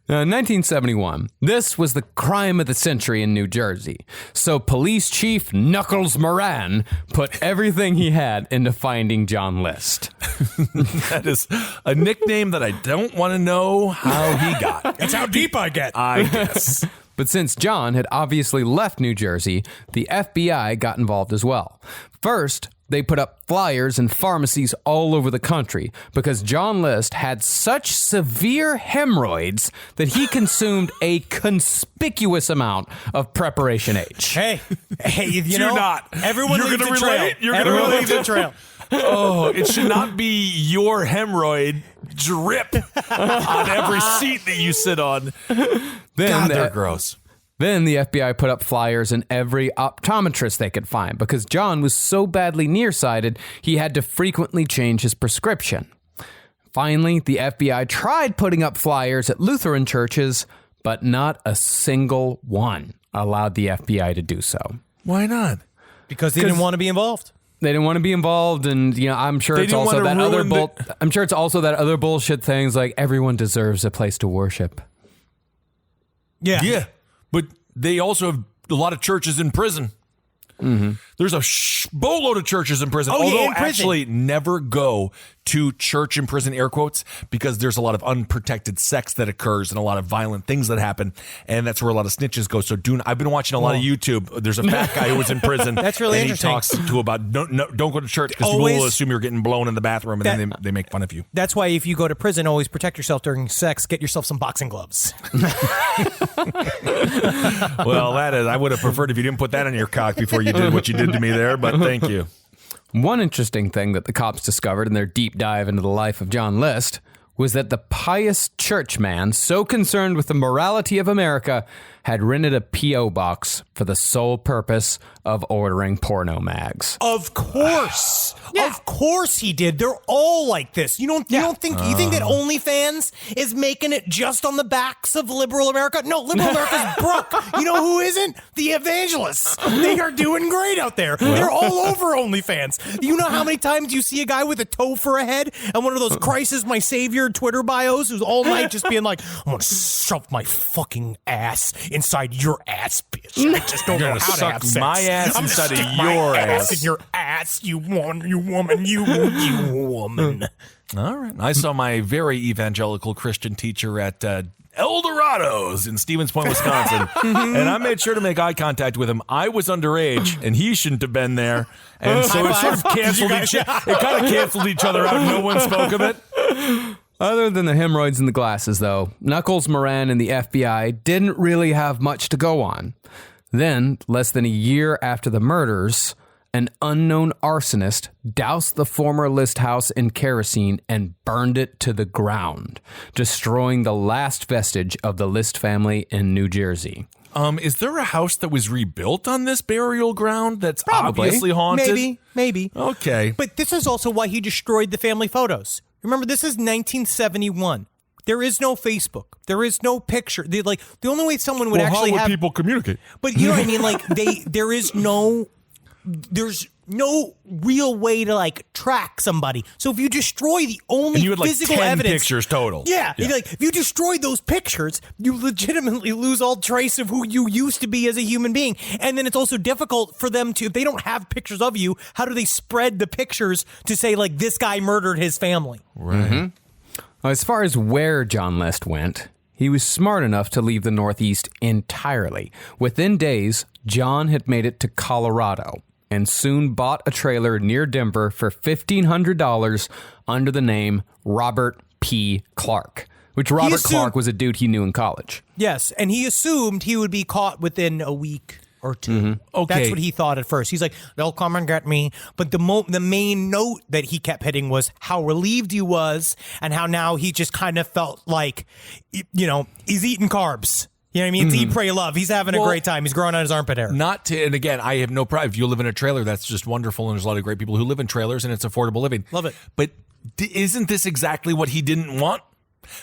1971. This was the crime of the century in New Jersey. So Police Chief Knuckles Moran put everything he had into finding John List. That is a nickname that I don't want to know how he got. That's how deep I get. I guess. But since John had obviously left New Jersey, the FBI got involved as well. First, they put up flyers in pharmacies all over the country because John List had such severe hemorrhoids that he consumed a conspicuous amount of Preparation H. Hey, you know, not. Everyone You're leaves gonna a trail. relate? You're gonna Everyone relate? leaves a trail. Oh, it should not be your hemorrhoid drip on every seat that you sit on. God, they're gross. Then the FBI put up flyers in every optometrist they could find because John was so badly nearsighted, he had to frequently change his prescription. Finally, the FBI tried putting up flyers at Lutheran churches, but not a single one allowed the FBI to do so. Why not? Because they didn't want to be involved. They didn't want to be involved, and I'm sure it's also that other bullshit things like everyone deserves a place to worship. Yeah. Yeah, but they also have a lot of churches in prison. Mm-hmm. There's a boatload of churches in prison. Oh, yeah, although in prison. actually never go to church in prison, air quotes, because there's a lot of unprotected sex that occurs and a lot of violent things that happen. And that's where a lot of snitches go. So I've been watching a lot of YouTube. There's a fat guy who was in prison. That's really and interesting. He talks to about don't go to church because people will assume you're getting blown in the bathroom and then they make fun of you. That's why if you go to prison, always protect yourself during sex. Get yourself some boxing gloves. Well, I would have preferred if you didn't put that on your cock before you did what you did to me there, but thank you. One interesting thing that the cops discovered in their deep dive into the life of John List was that the pious churchman, so concerned with the morality of America, had rented a P.O. box for the sole purpose of ordering porno mags. Of course. Of course he did. They're all like this. You think that OnlyFans is making it just on the backs of liberal America? No, liberal America's broke. You know who isn't? The evangelists. They are doing great out there. They're all over OnlyFans. You know how many times you see a guy with a toe for a head and one of those Christ is my savior Twitter bios who's all night just being like, I'm going to shove my fucking ass inside your ass, bitch. I just don't know how to have sex. My ass I'm inside stick of my your ass ass. in your ass, you woman. All right. I saw my very evangelical Christian teacher at Eldorado's in Stevens Point, Wisconsin, and I made sure to make eye contact with him. I was underage, and he shouldn't have been there, and so it sort of canceled each other out. No one spoke of it. Other than the hemorrhoids and the glasses, though, Knuckles, Moran, and the FBI didn't really have much to go on. Then, less than a year after the murders, an unknown arsonist doused the former List house in kerosene and burned it to the ground, destroying the last vestige of the List family in New Jersey. Is there a house that was rebuilt on this burial ground that's Probably. obviously haunted? Maybe. Okay. But this is also why he destroyed the family photos. Remember, this is 1971. There is no Facebook. There is no picture. The only way someone would actually how would have people communicate? But you know what I mean? Like there's no real way to track somebody. So if you destroy the only And you had physical 10 evidence, pictures total. Yeah. If you destroy those pictures, you legitimately lose all trace of who you used to be as a human being. And then it's also difficult for them to, if they don't have pictures of you, how do they spread the pictures to say this guy murdered his family? Right. Mm-hmm. As far as where John List went, he was smart enough to leave the Northeast entirely. Within days, John had made it to Colorado and soon bought a trailer near Denver for $1,500 under the name Robert P. Clark, which Robert Clark was a dude he knew in college. Yes, and he assumed he would be caught within a week or two. Mm-hmm. Okay. That's what he thought at first. He's like, they'll come and get me. But the main note that he kept hitting was how relieved he was and how now he just kind of felt like, he's eating carbs. You know what I mean? It's eat, pray, love. He's having a great time. He's growing out his armpit hair. And again, I have no problem. If you live in a trailer, that's just wonderful. And there's a lot of great people who live in trailers and it's affordable living. Love it. But isn't this exactly what he didn't want?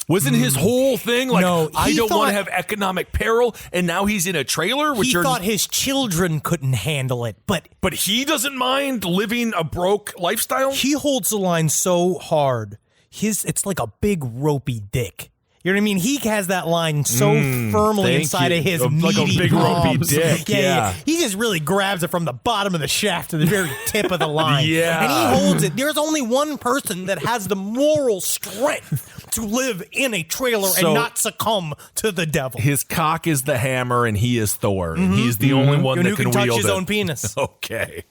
Wasn't his whole thing No, I he don't want thought- to have economic peril, and now he's in a trailer? He thought his children couldn't handle it, but he doesn't mind living a broke lifestyle? he holds the line so hard. It's like a big ropey dick. You know what I mean? He has that line so firmly thank inside you. of his Like a meaty big ropey palms. dick, yeah. He just really grabs it from the bottom of the shaft to the very tip of the line. Yeah. And he holds it. There's only one person that has the moral strength to live in a trailer and not succumb to the devil. His cock is the hammer, and he is Thor. And he's the only one that who can touch wield his it. own penis. Okay.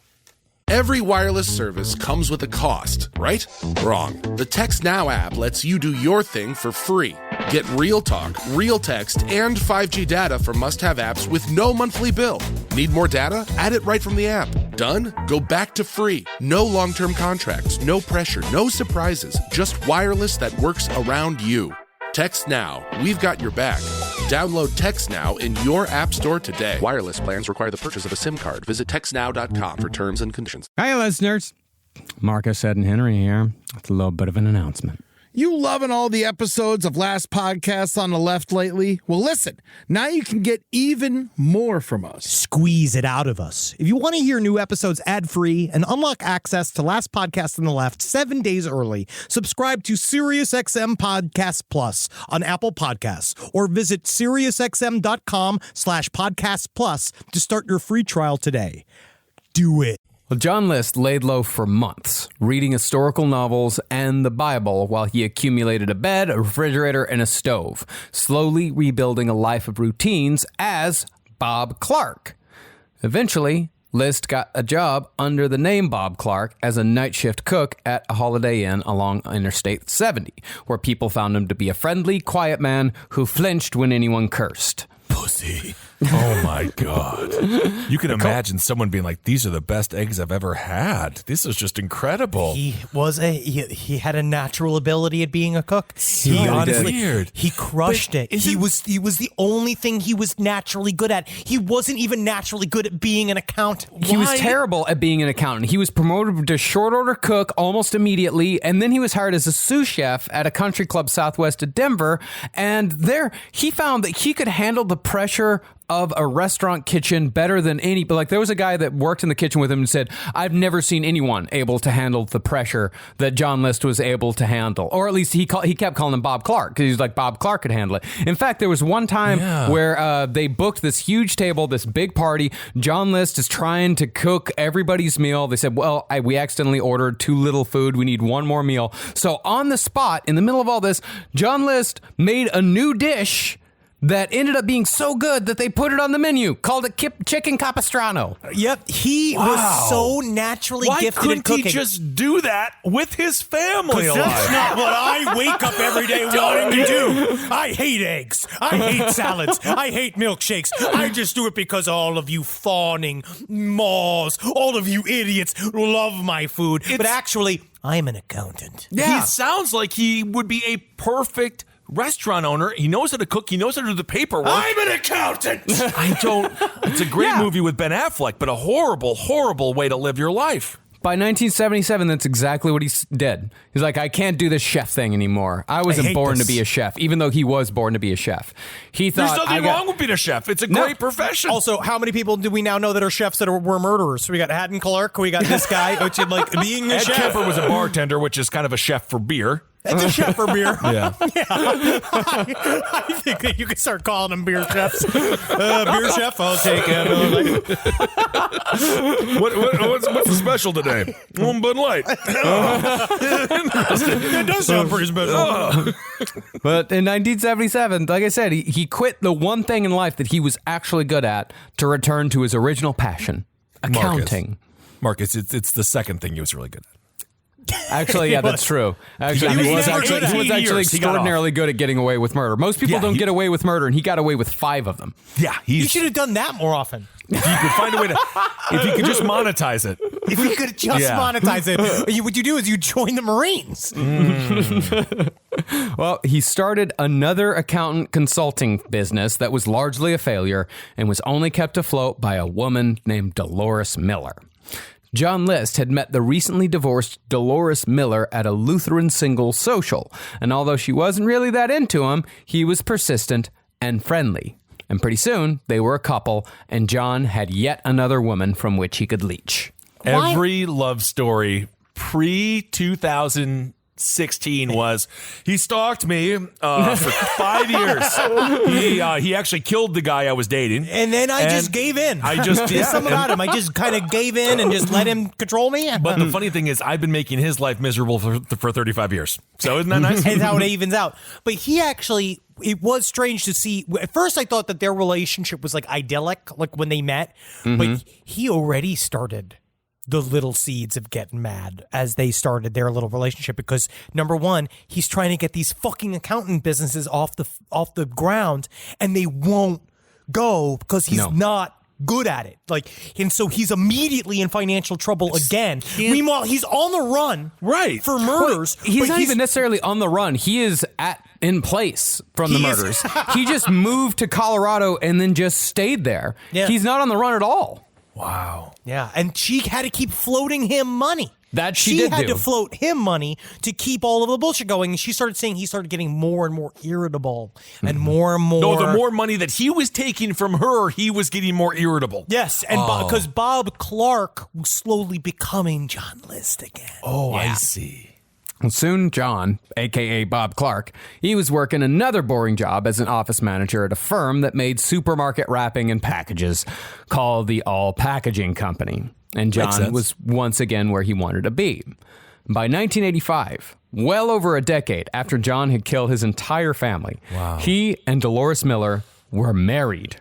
Every wireless service comes with a cost, right? Wrong. The Text Now app lets you do your thing for free. Get real talk, real text, and 5G data for must-have apps with no monthly bill. Need more data? Add it right from the app. Done? Go back to free. No long-term contracts, no pressure, no surprises. Just wireless that works around you. Text Now. We've got your back. Download Text Now in your app store today. Wireless plans require the purchase of a SIM card. Visit textnow.com for terms and conditions. Hi, listeners. Marcus, Ed, and Henry here. It's a little bit of an announcement. You loving all the episodes of Last Podcasts on the Left lately? Well, listen, now you can get even more from us. Squeeze it out of us. If you want to hear new episodes ad-free and unlock access to Last Podcast on the Left 7 days early, subscribe to SiriusXM Podcast Plus on Apple Podcasts or visit SiriusXM.com/Podcast Plus to start your free trial today. do it. Well, John List laid low for months, reading historical novels and the Bible while he accumulated a bed, a refrigerator, and a stove, slowly rebuilding a life of routines as Bob Clark. Eventually, List got a job under the name Bob Clark as a night shift cook at a Holiday Inn along Interstate 70, where people found him to be a friendly, quiet man who flinched when anyone cursed. Pussy. Oh my God. You can imagine someone being like, these are the best eggs I've ever had. This is just incredible. He had a natural ability at being a cook. He honestly, weird. he crushed it. He was the only thing he was naturally good at. He wasn't even naturally good at being an accountant. He was terrible at being an accountant. He was promoted to short order cook almost immediately, and then he was hired as a sous chef at a country club southwest of Denver, and there he found that he could handle the pressure of a restaurant kitchen better than any, but like there was a guy that worked in the kitchen with him and said, I've never seen anyone able to handle the pressure that John List was able to handle. Or at least he kept calling him Bob Clark because he was like, Bob Clark could handle it. In fact, there was one time where they booked this huge table, this big party. John List is trying to cook everybody's meal. They said, well, we accidentally ordered too little food. We need one more meal. So on the spot, in the middle of all this, John List made a new dish that ended up being so good that they put it on the menu, called it chicken capistrano. Yep, he was so naturally gifted at cooking. Why couldn't he just do that with his family alive? That's not what I wake up every day wanting to do. I hate eggs. I hate salads. I hate milkshakes. I just do it because all of you fawning maws, all of you idiots love my food. But actually, I'm an accountant. Yeah. He sounds like he would be a perfect restaurant owner. He knows how to cook. He knows how to do the paperwork. I'm an accountant. It's a great movie with Ben Affleck, but a horrible, horrible way to live your life. By 1977, that's exactly what he did. He's like, I can't do this chef thing anymore. I wasn't born to be a chef, even though he was born to be a chef. He thought, there's nothing wrong with being a chef. It's a great profession. Also, how many people do we now know that are chefs that were murderers? So we got Haddon Clark. We got this guy, which is like being a Ed chef. Kemper was a bartender, which is kind of a chef for beer. It's a chef for beer. Yeah. I think that you can start calling them beer chefs. Beer chef, I'll take it. What's the special today? Bud Light. It does sound pretty special. But in 1977, like I said, he quit the one thing in life that he was actually good at to return to his original passion, accounting. Marcus, it's the second thing he was really good at. Actually, yeah, that's true. Actually, he was actually extraordinarily good at getting away with murder. Most people don't get away with murder, and he got away with 5 of them. Yeah, you should have done that more often. If you could find a way to, if you could just monetize it. If you could just monetize it, what you do is you join the Marines. Well, he started another accountant consulting business that was largely a failure and was only kept afloat by a woman named Dolores Miller. John List had met the recently divorced Dolores Miller at a Lutheran single social, and although she wasn't really that into him, he was persistent and friendly. And pretty soon, they were a couple, and John had yet another woman from which he could leech. Every love story pre-2016 was, he stalked me for 5 years. He actually killed the guy I was dating. And then I just gave in. There's something about him. I just kind of gave in and just let him control me. But the funny thing is, I've been making his life miserable for 35 years. So isn't that nice? That's how it evens out. But he actually, it was strange to see. At first, I thought that their relationship was like idyllic, like when they met. But he already started the little seeds of getting mad as they started their little relationship, because number one, he's trying to get these fucking accountant businesses off the ground, and they won't go because he's not good at it. Like, and so he's immediately in financial trouble again. Meanwhile, he's on the run for murders. Well, he's not even necessarily on the run. He is in place from the murders. He just moved to Colorado and then just stayed there. Yeah. He's not on the run at all. Wow. Yeah, and she had to keep floating him money. That she did had to float him money to keep all of the bullshit going. And she started saying he started getting more and more irritable and more and more. No, the more money that he was taking from her, he was getting more irritable. Yes, and because Bob Clark was slowly becoming John List again. Oh, yeah. I see. Soon, John, a.k.a. Bob Clark, he was working another boring job as an office manager at a firm that made supermarket wrapping and packages called the All Packaging Company. and John was once again where he wanted to be. By 1985, well over a decade after John had killed his entire family, he and Dolores Miller were married.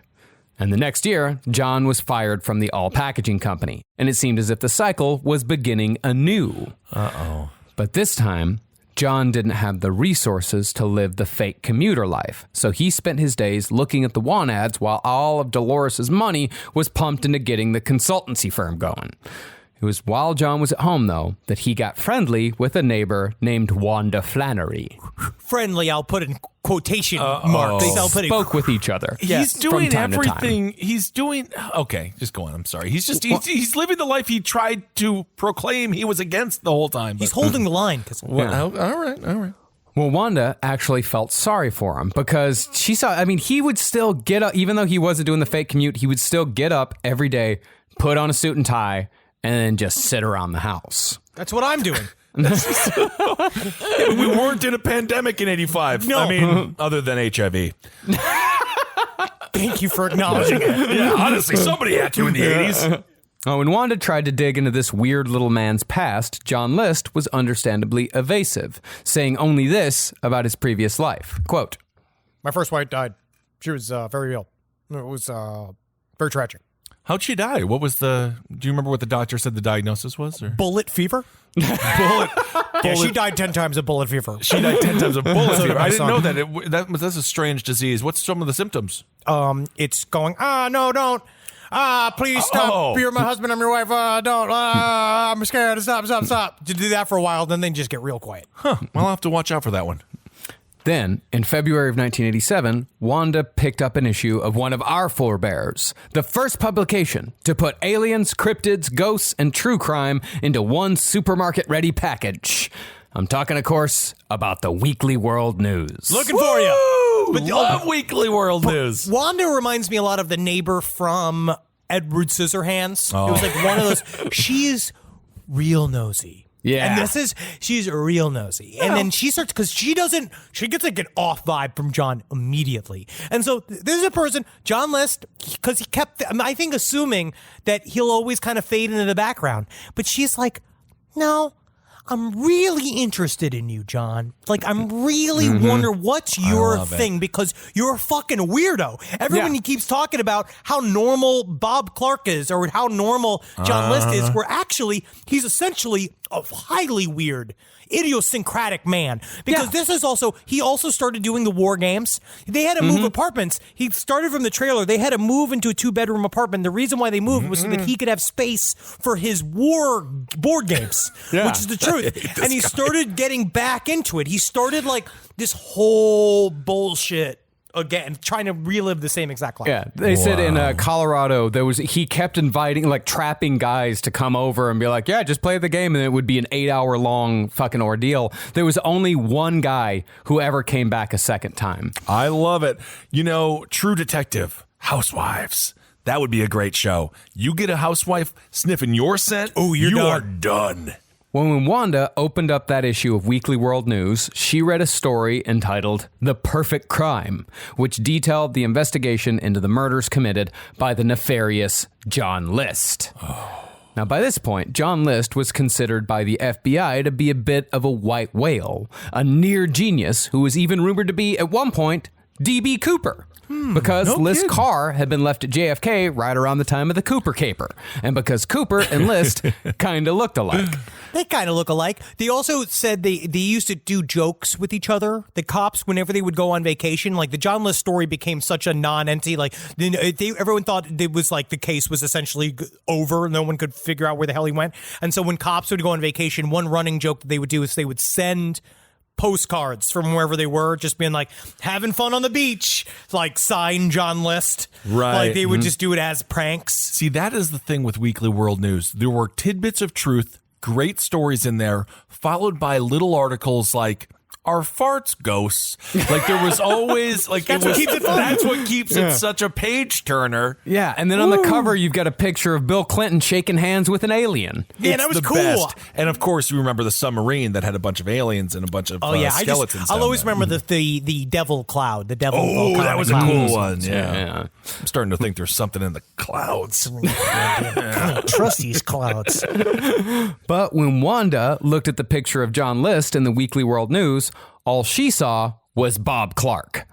And the next year, John was fired from the All Packaging Company, and it seemed as if the cycle was beginning anew. Uh-oh. But this time, John didn't have the resources to live the fake commuter life, so he spent his days looking at the want ads while all of Dolores's money was pumped into getting the consultancy firm going. It was while John was at home, though, that he got friendly with a neighbor named Wanda Flannery. Friendly, I'll put in quotation marks. They spoke with each other. He's doing everything. He's doing... Okay, just go on. I'm sorry. He's living the life he tried to proclaim he was against the whole time. He's holding the line. All right. Well, Wanda actually felt sorry for him because she saw... I mean, he would still get up, even though he wasn't doing the fake commute, he would still get up every day, put on a suit and tie, and then just sit around the house. That's what I'm doing. We weren't in a pandemic in 85. No. I mean, other than HIV. Thank you for acknowledging it. Yeah, honestly, somebody had to in the 80s. Oh, when Wanda tried to dig into this weird little man's past, John List was understandably evasive, saying only this about his previous life. Quote, "My first wife died. She was very ill. It was very tragic." How'd she die? Do you remember what the doctor said the diagnosis was? Or? Bullet fever? Bullet. Yeah, she died 10 times of bullet fever. She died 10 times of bullet fever. I didn't know son. that's a strange disease. What's some of the symptoms? It's going, no, don't. Please stop. Oh. You're my husband. I'm your wife. Don't. I'm scared. Stop. To do that for a while, then they just get real quiet. Huh. Well, I'll have to watch out for that one. Then, in February of 1987, Wanda picked up an issue of one of our forebears, the first publication to put aliens, cryptids, ghosts, and true crime into one supermarket-ready package. I'm talking, of course, about the Weekly World News. Looking for you. But love Weekly World News. Wanda reminds me a lot of the neighbor from Edward Scissorhands. It was like one of those. She's real nosy. Yeah. And she's real nosy. And then she starts, because she gets like an off vibe from John immediately. And so there's a person, John List, because he kept, I think, assuming that he'll always kind of fade into the background. But she's like, no, I'm really interested in you, John. Like, I'm really wonder what's your thing, because you're a fucking weirdo. Everyone keeps talking about how normal Bob Clark is or how normal John List is, where actually he's essentially a highly weird, idiosyncratic man. Because this is he also started doing the war games. They had to move apartments. He started from the trailer. They had to move into a 2-bedroom apartment. The reason why they moved was so that he could have space for his war board games, which is the truth. And he started getting back into it. He started like this whole bullshit again, trying to relive the same exact life. Yeah, they said in Colorado, he kept inviting, like, trapping guys to come over and be like, yeah, just play the game, and it would be an 8-hour-long fucking ordeal. There was only one guy who ever came back a second time. I love it. You know, True Detective, Housewives. That would be a great show. You get a housewife sniffing your scent, you are done. When Wanda opened up that issue of Weekly World News, she read a story entitled The Perfect Crime, which detailed the investigation into the murders committed by the nefarious John List. Now, by this point, John List was considered by the FBI to be a bit of a white whale, a near genius who was even rumored to be, at one point, D.B. Cooper. Because List's car had been left at JFK right around the time of the Cooper caper. And because Cooper and List kind of looked alike. They kind of look alike. They also said they used to do jokes with each other, the cops, whenever they would go on vacation. Like, the John List story became such a non-entity. Like, everyone thought it was like the case was essentially over. No one could figure out where the hell he went. And so when cops would go on vacation, one running joke that they would do is they would send postcards from wherever they were, just being like, having fun on the beach, like, sign John List. Right. Like, they would just do it as pranks. See, that is the thing with Weekly World News. There were tidbits of truth, great stories in there, followed by little articles like, are farts ghosts? Like there was always like that's what keeps it such a page turner. Yeah, and then on the cover you've got a picture of Bill Clinton shaking hands with an alien. Yeah, that was cool. Best. And of course, you remember the submarine that had a bunch of aliens and a bunch of skeletons. I'll always remember the devil cloud. The devil. Oh, that was a cool one. Yeah. I'm starting to think there's something in the clouds. I don't trust these clouds. But when Wanda looked at the picture of John List in the Weekly World News, all she saw was Bob Clark.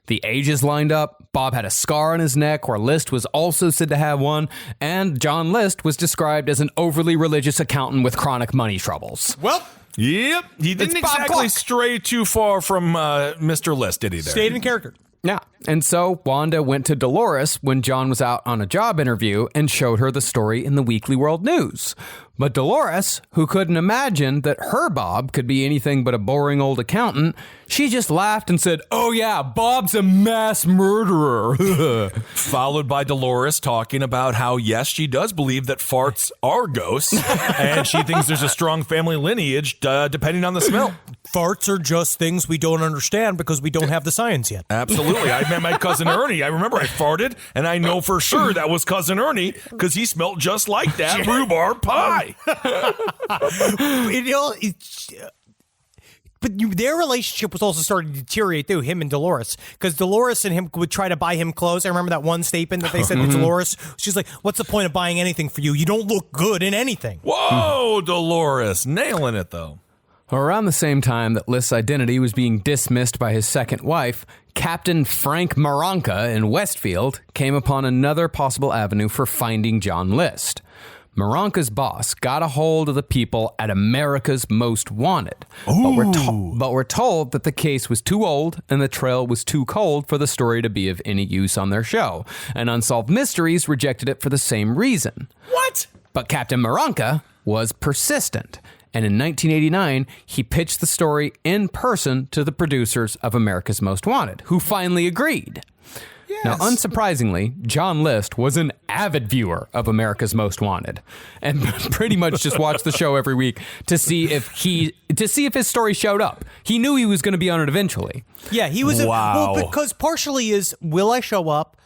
The ages lined up. Bob had a scar on his neck where List was also said to have one, and John List was described as an overly religious accountant with chronic money troubles. Well, yep, he didn't exactly stray too far from Mr. List, did he? There stayed in character. Yeah, and so Wanda went to Dolores when John was out on a job interview and showed her the story in the Weekly World News. But Dolores, who couldn't imagine that her Bob could be anything but a boring old accountant, she just laughed and said, "Oh yeah, Bob's a mass murderer." Followed by Dolores talking about how, yes, she does believe that farts are ghosts, and she thinks there's a strong family lineage depending on the smell. Farts are just things we don't understand because we don't have the science yet. Absolutely. I met my cousin Ernie. I remember I farted, and I know for sure that was cousin Ernie because he smelled just like that rhubarb pie. But their relationship was also starting to deteriorate too, him and Dolores, because Dolores and him would try to buy him clothes. I remember that one statement that they said to Dolores. She's like, "What's the point of buying anything for you? You don't look good in anything." Whoa, Dolores, nailing it though. Around the same time that List's identity was being dismissed by his second wife, Captain Frank Maranka in Westfield came upon another possible avenue for finding John List. Maranka's boss got a hold of the people at America's Most Wanted, but we're told that the case was too old and the trail was too cold for the story to be of any use on their show, and Unsolved Mysteries rejected it for the same reason. What? But Captain Maranka was persistent, and in 1989, he pitched the story in person to the producers of America's Most Wanted, who finally agreed. Yes. Now, unsurprisingly, John List was an avid viewer of America's Most Wanted and pretty much just watched the show every week to see if his story showed up. He knew he was going to be on it eventually. Yeah, he was. Wow. Because partially is, will I show up?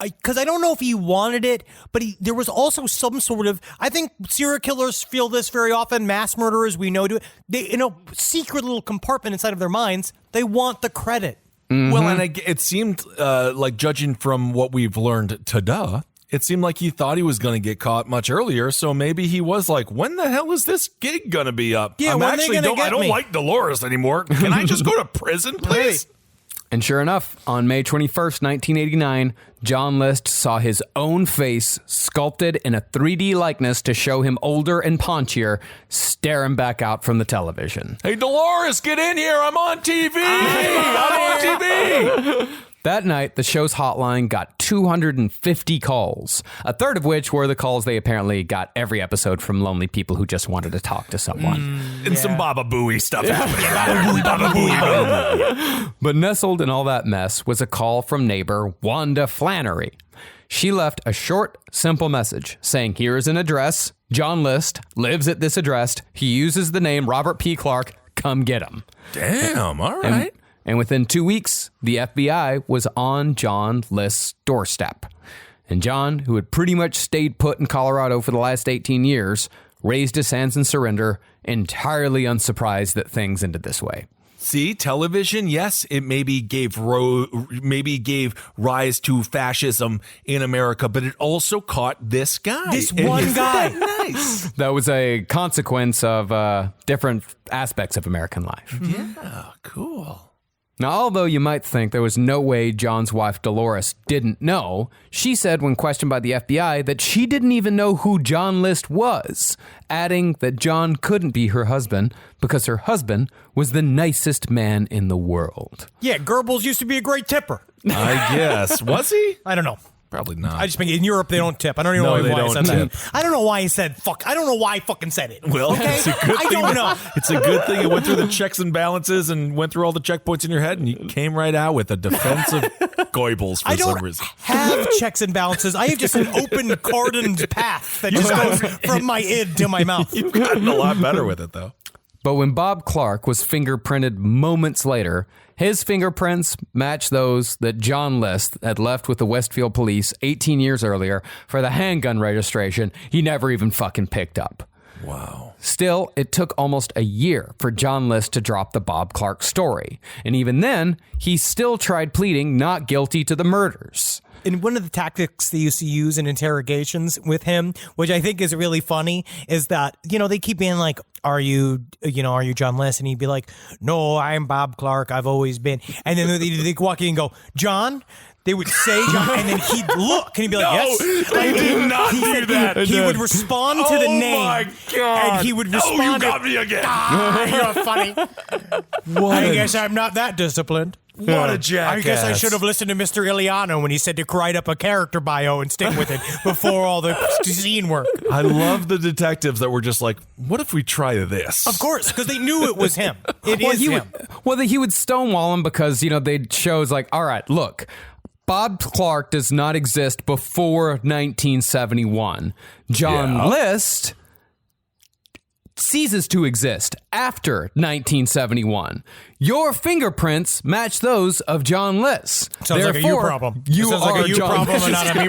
Because I don't know if he wanted it, but there was also some sort of, I think serial killers feel this very often, mass murderers, we know do it. They, secret little compartment inside of their minds, they want the credit. Mm-hmm. Well, and it seemed like, judging from what we've learned today, it seemed like he thought he was going to get caught much earlier. So maybe he was like, "When the hell is this gig going to be up? Yeah, I don't like Dolores anymore. Can I just go to prison, please?" And sure enough, on May 21st, 1989, John List saw his own face sculpted in a 3D likeness to show him older and paunchier, staring back out from the television. "Hey, Dolores, get in here. I'm on TV. I'm on TV. That night, the show's hotline got 250 calls, a third of which were the calls they apparently got every episode from lonely people who just wanted to talk to someone. And some Baba Booey stuff happening. Baba Booey. But nestled in all that mess was a call from neighbor Wanda Flannery. She left a short, simple message saying, "Here is an address. John List lives at this address. He uses the name Robert P. Clark. Come get him." Damn, all right. And within 2 weeks, the FBI was on John List's doorstep. And John, who had pretty much stayed put in Colorado for the last 18 years, raised his hands in surrender, entirely unsurprised that things ended this way. See, television, yes, it maybe gave rise to fascism in America, but it also caught this guy. This one guy. Nice. That was a consequence of different aspects of American life. Yeah, cool. Now, although you might think there was no way John's wife Dolores didn't know, she said when questioned by the FBI that she didn't even know who John List was, adding that John couldn't be her husband because her husband was the nicest man in the world. Yeah, Goebbels used to be a great tipper. I guess. Was he? I don't know. Probably not. I just think in Europe they don't tip. I don't even know why he said that. I don't know why he said fuck. I don't know why I fucking said it. Well, okay? It's a good I don't know. It's a good thing it went through the checks and balances and went through all the checkpoints in your head, and you came right out with a defense of Goebbels for some reason. I don't have checks and balances. I have just an open cordoned path that just goes from my id to my mouth. You've gotten a lot better with it, though. But when Bob Clark was fingerprinted moments later, his fingerprints matched those that John List had left with the Westfield police 18 years earlier for the handgun registration he never even fucking picked up. Wow. Still, it took almost a year for John List to drop the Bob Clark story. And even then, he still tried pleading not guilty to the murders. And one of the tactics they used to use in interrogations with him, which I think is really funny, is that, they keep being like, are you John List? And he'd be like, no, I'm Bob Clark. I've always been. And then they'd walk in and go, John? They would say John, and then he'd look, and he'd be like, yes. I did not do that. He would respond to the name. Oh, my God. And he would respond. Oh, you got me again. You're funny. I guess I'm not that disciplined. What a jackass. I guess I should have listened to Mr. Iliano when he said to write up a character bio and stick with it before all the scene work. I love the detectives that were just like, what if we try this? Of course, because they knew it was him. It is him. He would stonewall him because, they'd shows like, all right, look, Bob Clark does not exist before 1971. John List ceases to exist after 1971. Your fingerprints match those of John List. Sounds like a you problem. You sounds are like a you John problem and not a me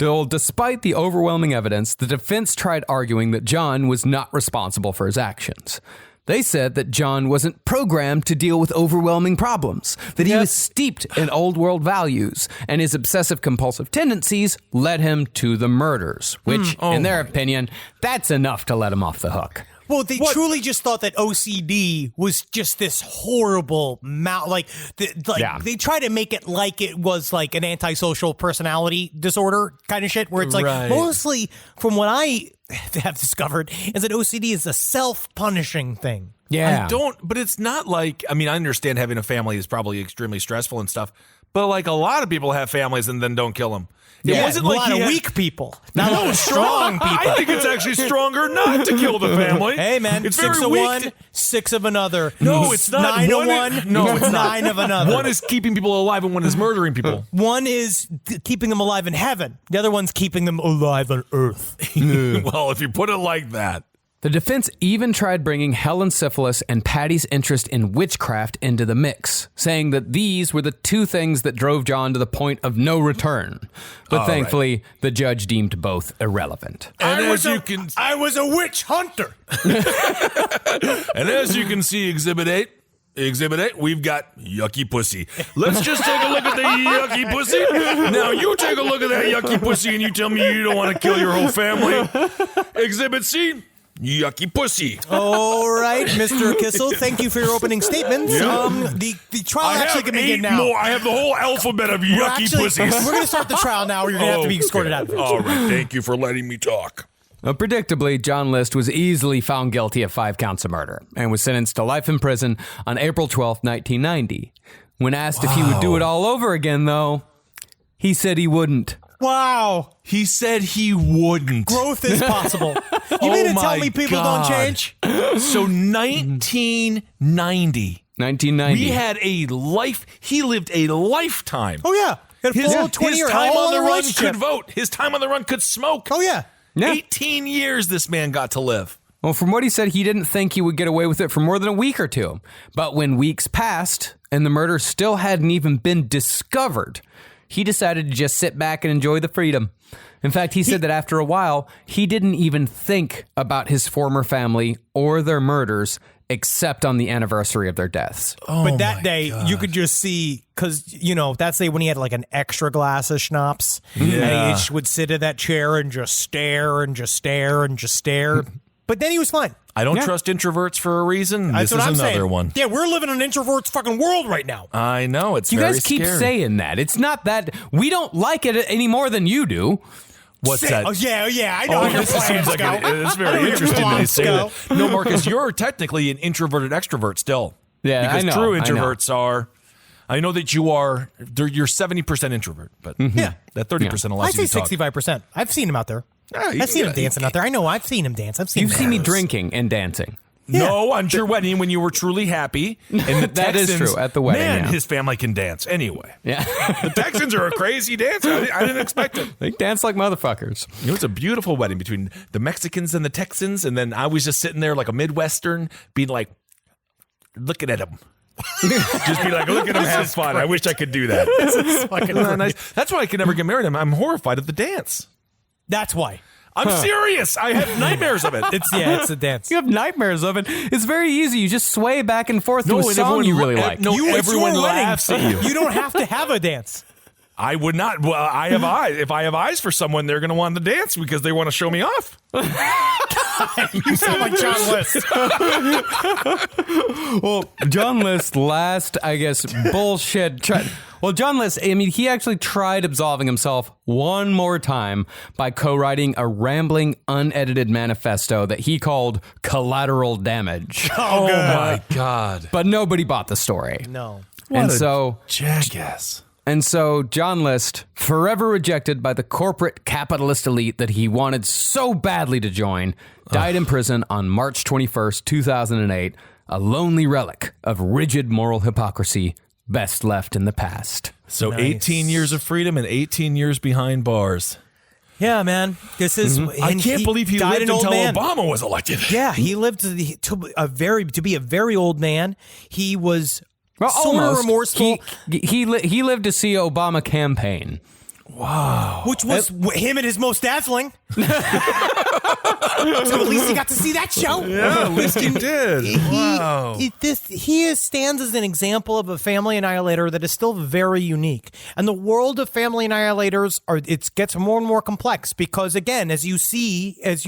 problem. Okay. Despite the overwhelming evidence, the defense tried arguing that John was not responsible for his actions. They said that John wasn't programmed to deal with overwhelming problems, that he was steeped in old world values, and his obsessive compulsive tendencies led him to the murders, which, in their opinion, that's enough to let him off the hook. Well, they truly just thought that OCD was just this horrible they try to make it like it was like an antisocial personality disorder kind of shit, where it's like mostly from what I have discovered is that OCD is a self-punishing thing. Yeah. But it's not like, I understand having a family is probably extremely stressful and stuff, but like a lot of people have families and then don't kill them. It wasn't like a lot of weak people, not no strong people. I think it's actually stronger not to kill the family. Hey, man, it's 6 of one, 6 of another. No, it's not 9 of one. No, it's 9 of another. One is keeping people alive, and one is murdering people. One is keeping them alive in heaven. The other one's keeping them alive on earth. Well, if you put it like that. The defense even tried bringing Helen's syphilis and Patty's interest in witchcraft into the mix, saying that these were the two things that drove John to the point of no return. But thankfully, the judge deemed both irrelevant. And I was a witch hunter. And as you can see, Exhibit 8, we've got yucky pussy. Let's just take a look at the yucky pussy. Now you take a look at that yucky pussy and you tell me you don't want to kill your whole family. Exhibit C. Yucky pussy. All right, Mr. Kissel, thank you for your opening statements. Yeah. The trial actually can begin now. More. I have the whole alphabet of yucky pussies. We're going to start the trial now. You're going to have to be escorted out of it. All right, thank you for letting me talk. Predictably, John List was easily found guilty of 5 counts of murder and was sentenced to life in prison on April 12, 1990. When asked if he would do it all over again, though, he said he wouldn't. Wow. He said he wouldn't. Growth is possible. You mean to tell me people don't change? So 1990. We had a life. He lived a lifetime. Oh, yeah. His time on the run could vote. His time on the run could smoke. Oh, yeah. 18 years this man got to live. Well, from what he said, he didn't think he would get away with it for more than a week or two. But when weeks passed and the murder still hadn't even been discovered, he decided to just sit back and enjoy the freedom. In fact, he said that after a while, he didn't even think about his former family or their murders except on the anniversary of their deaths. But that day, you could just see, because, that's the day when he had like an extra glass of schnapps. Yeah. And he just would sit in that chair and just stare and just stare and just stare. But then he was fine. I don't trust introverts for a reason. That's this is another saying. one. Yeah, we're living in an introvert's fucking world right now. I know. It's you very guys keep scary. saying that. It's not that we don't like it any more than you do. What's that? Oh, yeah, I know. This seems like it's very interesting that you say that. No, Marcus, you're technically an introverted extrovert still. Yeah, because I know, true introverts are. I know that you're 70% introvert, but that 30% allows you to talk. I say 65%. I've seen him out there. Yeah, I've seen him dancing out there. I know. I've seen him dance. You've seen me drinking and dancing. No, on your wedding when you were truly happy. And the That is Texans, true, at the wedding, Man, yeah. his family can dance. Anyway. Yeah. The Texans are a crazy dancer. I didn't expect it. They dance like motherfuckers. It was a beautiful wedding between the Mexicans and the Texans. And then I was just sitting there like a Midwestern being like, looking at them. Just be like, look at him have fun. I wish I could do that. This is fucking Nice. That's why I could never get married. I'm horrified of the dance. That's why. I'm serious. I have nightmares of it. It's a dance. You have nightmares of it. It's very easy. You just sway back and forth to a song you really like. No, It's everyone your wedding. laughs at you. You don't have to have a dance. I would not. Well, I have eyes. If I have eyes for someone, they're going to want to dance because they want to show me off. You sound like John List. Well, John List's last, I guess, bullshit. Well, John List, I mean, he actually tried absolving himself one more time by co-writing a rambling, unedited manifesto that he called Collateral Damage. Oh my God. But nobody bought the story. No. And so Jackass. And so John List, forever rejected by the corporate capitalist elite that he wanted so badly to join, died in prison on March 21st, 2008, a lonely relic of rigid moral hypocrisy best left in the past. So Nice. 18 years of freedom and 18 years behind bars. Yeah, man. This is. I can't believe he died lived an old until man. Obama was elected. Yeah, he lived to be a very old man. He was Well, sort of almost. remorseful, He lived to see Obama campaign. Wow. which was him and his most dazzling. So at least he got to see that show. Yeah, at least he did. Wow. He stands as an example of a family annihilator that is still very unique. And the world of family annihilators gets more and more complex because, again, as you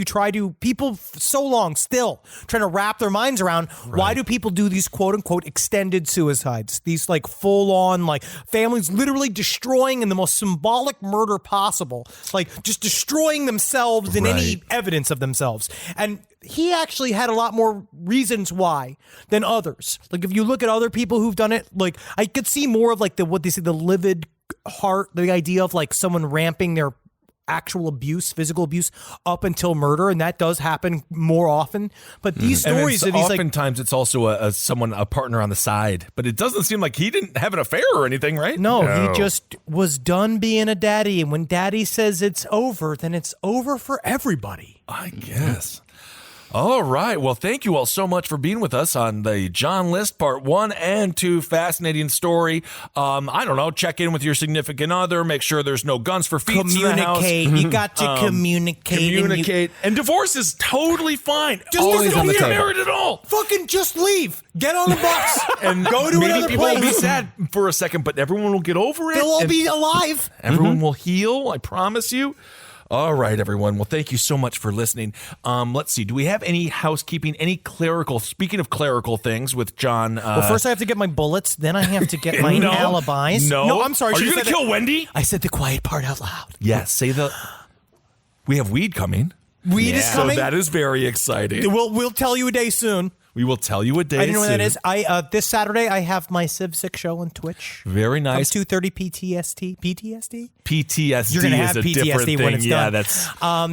try to, people so long still trying to wrap their minds around why do people do these quote unquote extended suicides? These like full on like families literally destroying in the most symbolic murder possible, like just destroying themselves in any evidence of themselves. And he actually had a lot more reasons why than others. Like if you look at other people who've done it, like I could see more of like the livid heart, the idea of like someone ramping their actual abuse, physical abuse up until murder, and that does happen more often. But these stories of these oftentimes it's also a partner on the side, but it doesn't seem like he didn't have an affair or anything, right? No, he just was done being a daddy, and when daddy says it's over, then it's over for everybody. I guess. All right. Well, thank you all so much for being with us on the John List Part 1 and 2. Fascinating story. I don't know. Check in with your significant other. Make sure there's no guns for feet in the house. Communicate. You got to communicate. Communicate. And divorce is totally fine. Just Always don't on the get table. married at all. Fucking just leave. Get on the bus And go to maybe another people will be place. sad for a second, but everyone will get over it. They'll all and be alive. Everyone will heal. I promise you. All right, everyone. Well, thank you so much for listening. Let's see. Do we have any housekeeping, any clerical, speaking of clerical things with John? Well, first I have to get my bullets, then I have to get my alibis. No, I'm sorry. Are you going to kill Wendy? I said the quiet part out loud. Yes. Say we have weed coming. Weed is coming? So that is very exciting. We'll tell you a day soon. We will tell you a day I didn't know what that soon. is. This Saturday I have my Civ 6 show on Twitch. Very nice. 2:30 PTSD. PTSD You're gonna is have a PTSD different thing. when it's yeah, done. that's.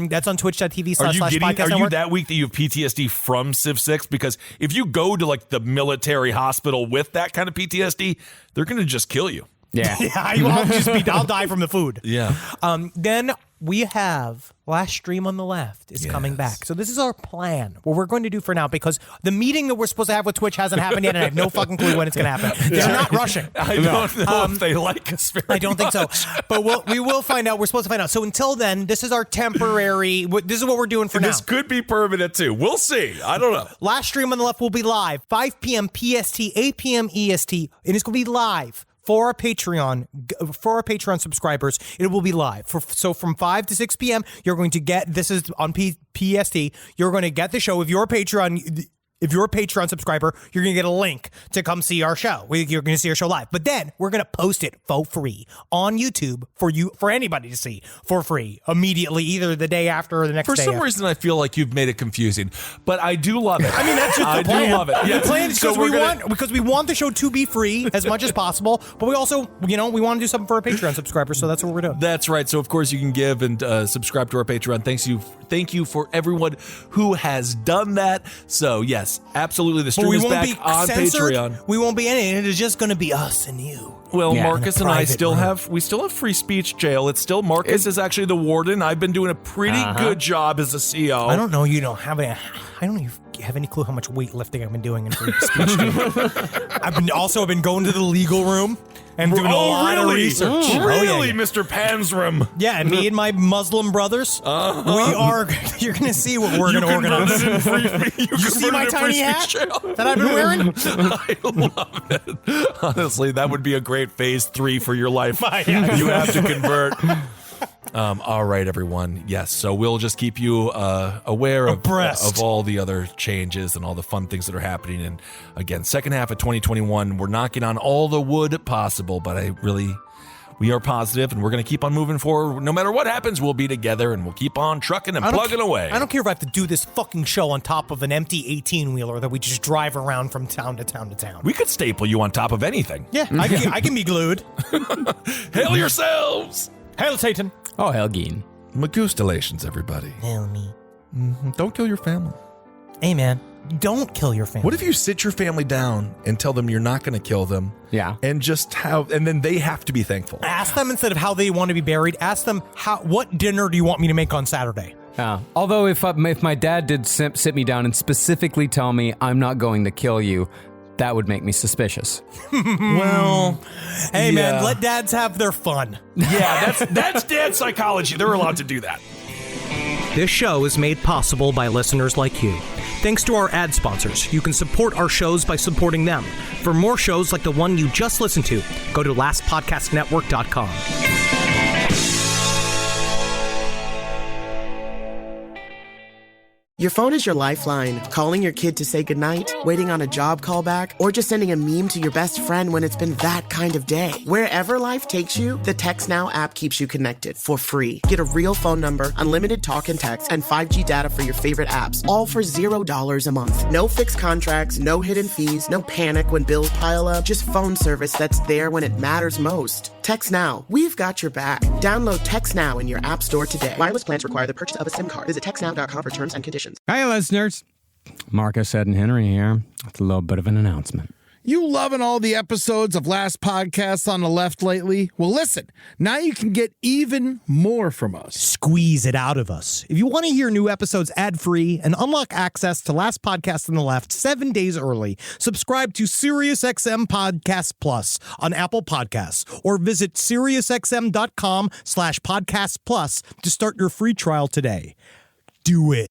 That's on twitch.tv/podcast Are you network. that week that you have PTSD from Civ 6? Because if you go to like the military hospital with that kind of PTSD, they're going to just kill you. Yeah. I'll die from the food. Yeah. Then we have Last Stream on the Left is coming back. So this is our plan. What we're going to do for now, because the meeting that we're supposed to have with Twitch hasn't happened yet, and I have no fucking clue when it's going to happen. They're not rushing. I don't know if they like us very I don't think so. But we will find out. We're supposed to find out. So until then, this is our temporary. This is what we're doing for now. This could be permanent too. We'll see. I don't know. Last Stream on the Left will be live 5 p.m. PST, 8 p.m. EST, and it's going to be live. For our Patreon subscribers, it will be live. So from 5 to 6 p.m., you're going to get, this is on PST, you're going to get the show. If you're a Patreon subscriber, you're going to get a link to come see our show. You're going to see our show live. But then we're going to post it for free on YouTube for anybody to see for free immediately, either the day after or the next day. For some after. reason, I feel like you've made it confusing, but I do love it. I mean, that's just the plan. I do love it. Yeah. The plan is because we want the show to be free as much as possible, but we also, we want to do something for our Patreon subscribers, so that's what we're doing. That's right. So, of course, you can give and subscribe to our Patreon. Thank you for everyone who has done that. So, yes, Yes, absolutely. The But stream we is won't back be on censored. Patreon. We won't be any. It is just going to be us and you. Well, Yeah. Marcus In a and I private still room. have free speech jail. It's still Marcus is actually the warden. I've been doing a pretty good job as a CO. I don't know. You don't have any. I don't even have any clue how much weightlifting I've been doing in free speech. I've been going to the legal room and doing a lot of research. Really, yeah. Mr. Panzram? Yeah, and me and my Muslim brothers, we are. You're going to see what we're going to organize. You see my converted tiny free hat speech jail. that I've been wearing? I love it. Honestly, that would be a great phase 3 for your life. Yeah. You have to convert. All right, everyone. Yes, so we'll just keep you aware Abreast. of all the other changes and all the fun things that are happening. And again, second half of 2021, we're knocking on all the wood possible, but we are positive, and we're going to keep on moving forward. No matter what happens, we'll be together, and we'll keep on trucking and plugging away. I don't care if I have to do this fucking show on top of an empty 18-wheeler that we just drive around from town to town to town. We could staple you on top of anything. Yeah, I can be glued. Hail yourselves! Hail Satan. Oh, Helgeen. Magustalations, everybody. Hail me. Don't kill your family. Hey, man. Don't kill your family. What if you sit your family down and tell them you're not going to kill them? Yeah. And then they have to be thankful. Ask them instead of how they want to be buried. Ask them what dinner do you want me to make on Saturday? Although if my dad did sit me down and specifically tell me I'm not going to kill you, that would make me suspicious. Well, hey, yeah. man, let dads have their fun. Yeah, that's dad psychology. They're allowed to do that. This show is made possible by listeners like you. Thanks to our ad sponsors, you can support our shows by supporting them. For more shows like the one you just listened to, go to lastpodcastnetwork.com. Your phone is your lifeline. Calling your kid to say goodnight, waiting on a job callback, or just sending a meme to your best friend when it's been that kind of day. Wherever life takes you, the TextNow app keeps you connected for free. Get a real phone number, unlimited talk and text, and 5G data for your favorite apps, all for $0 a month. No fixed contracts, no hidden fees, no panic when bills pile up, just phone service that's there when it matters most. TextNow, we've got your back. Download TextNow in your app store today. Wireless plans require the purchase of a SIM card. Visit textnow.com for terms and conditions. Hi, listeners. Marcus, Ed, and Henry here. It's a little bit of an announcement. You loving all the episodes of Last Podcasts on the Left lately? Well, listen, now you can get even more from us. Squeeze it out of us. If you want to hear new episodes ad-free and unlock access to Last Podcast on the Left 7 days early, subscribe to SiriusXM Podcast Plus on Apple Podcasts or visit SiriusXM.com/Podcast Plus to start your free trial today. Do it.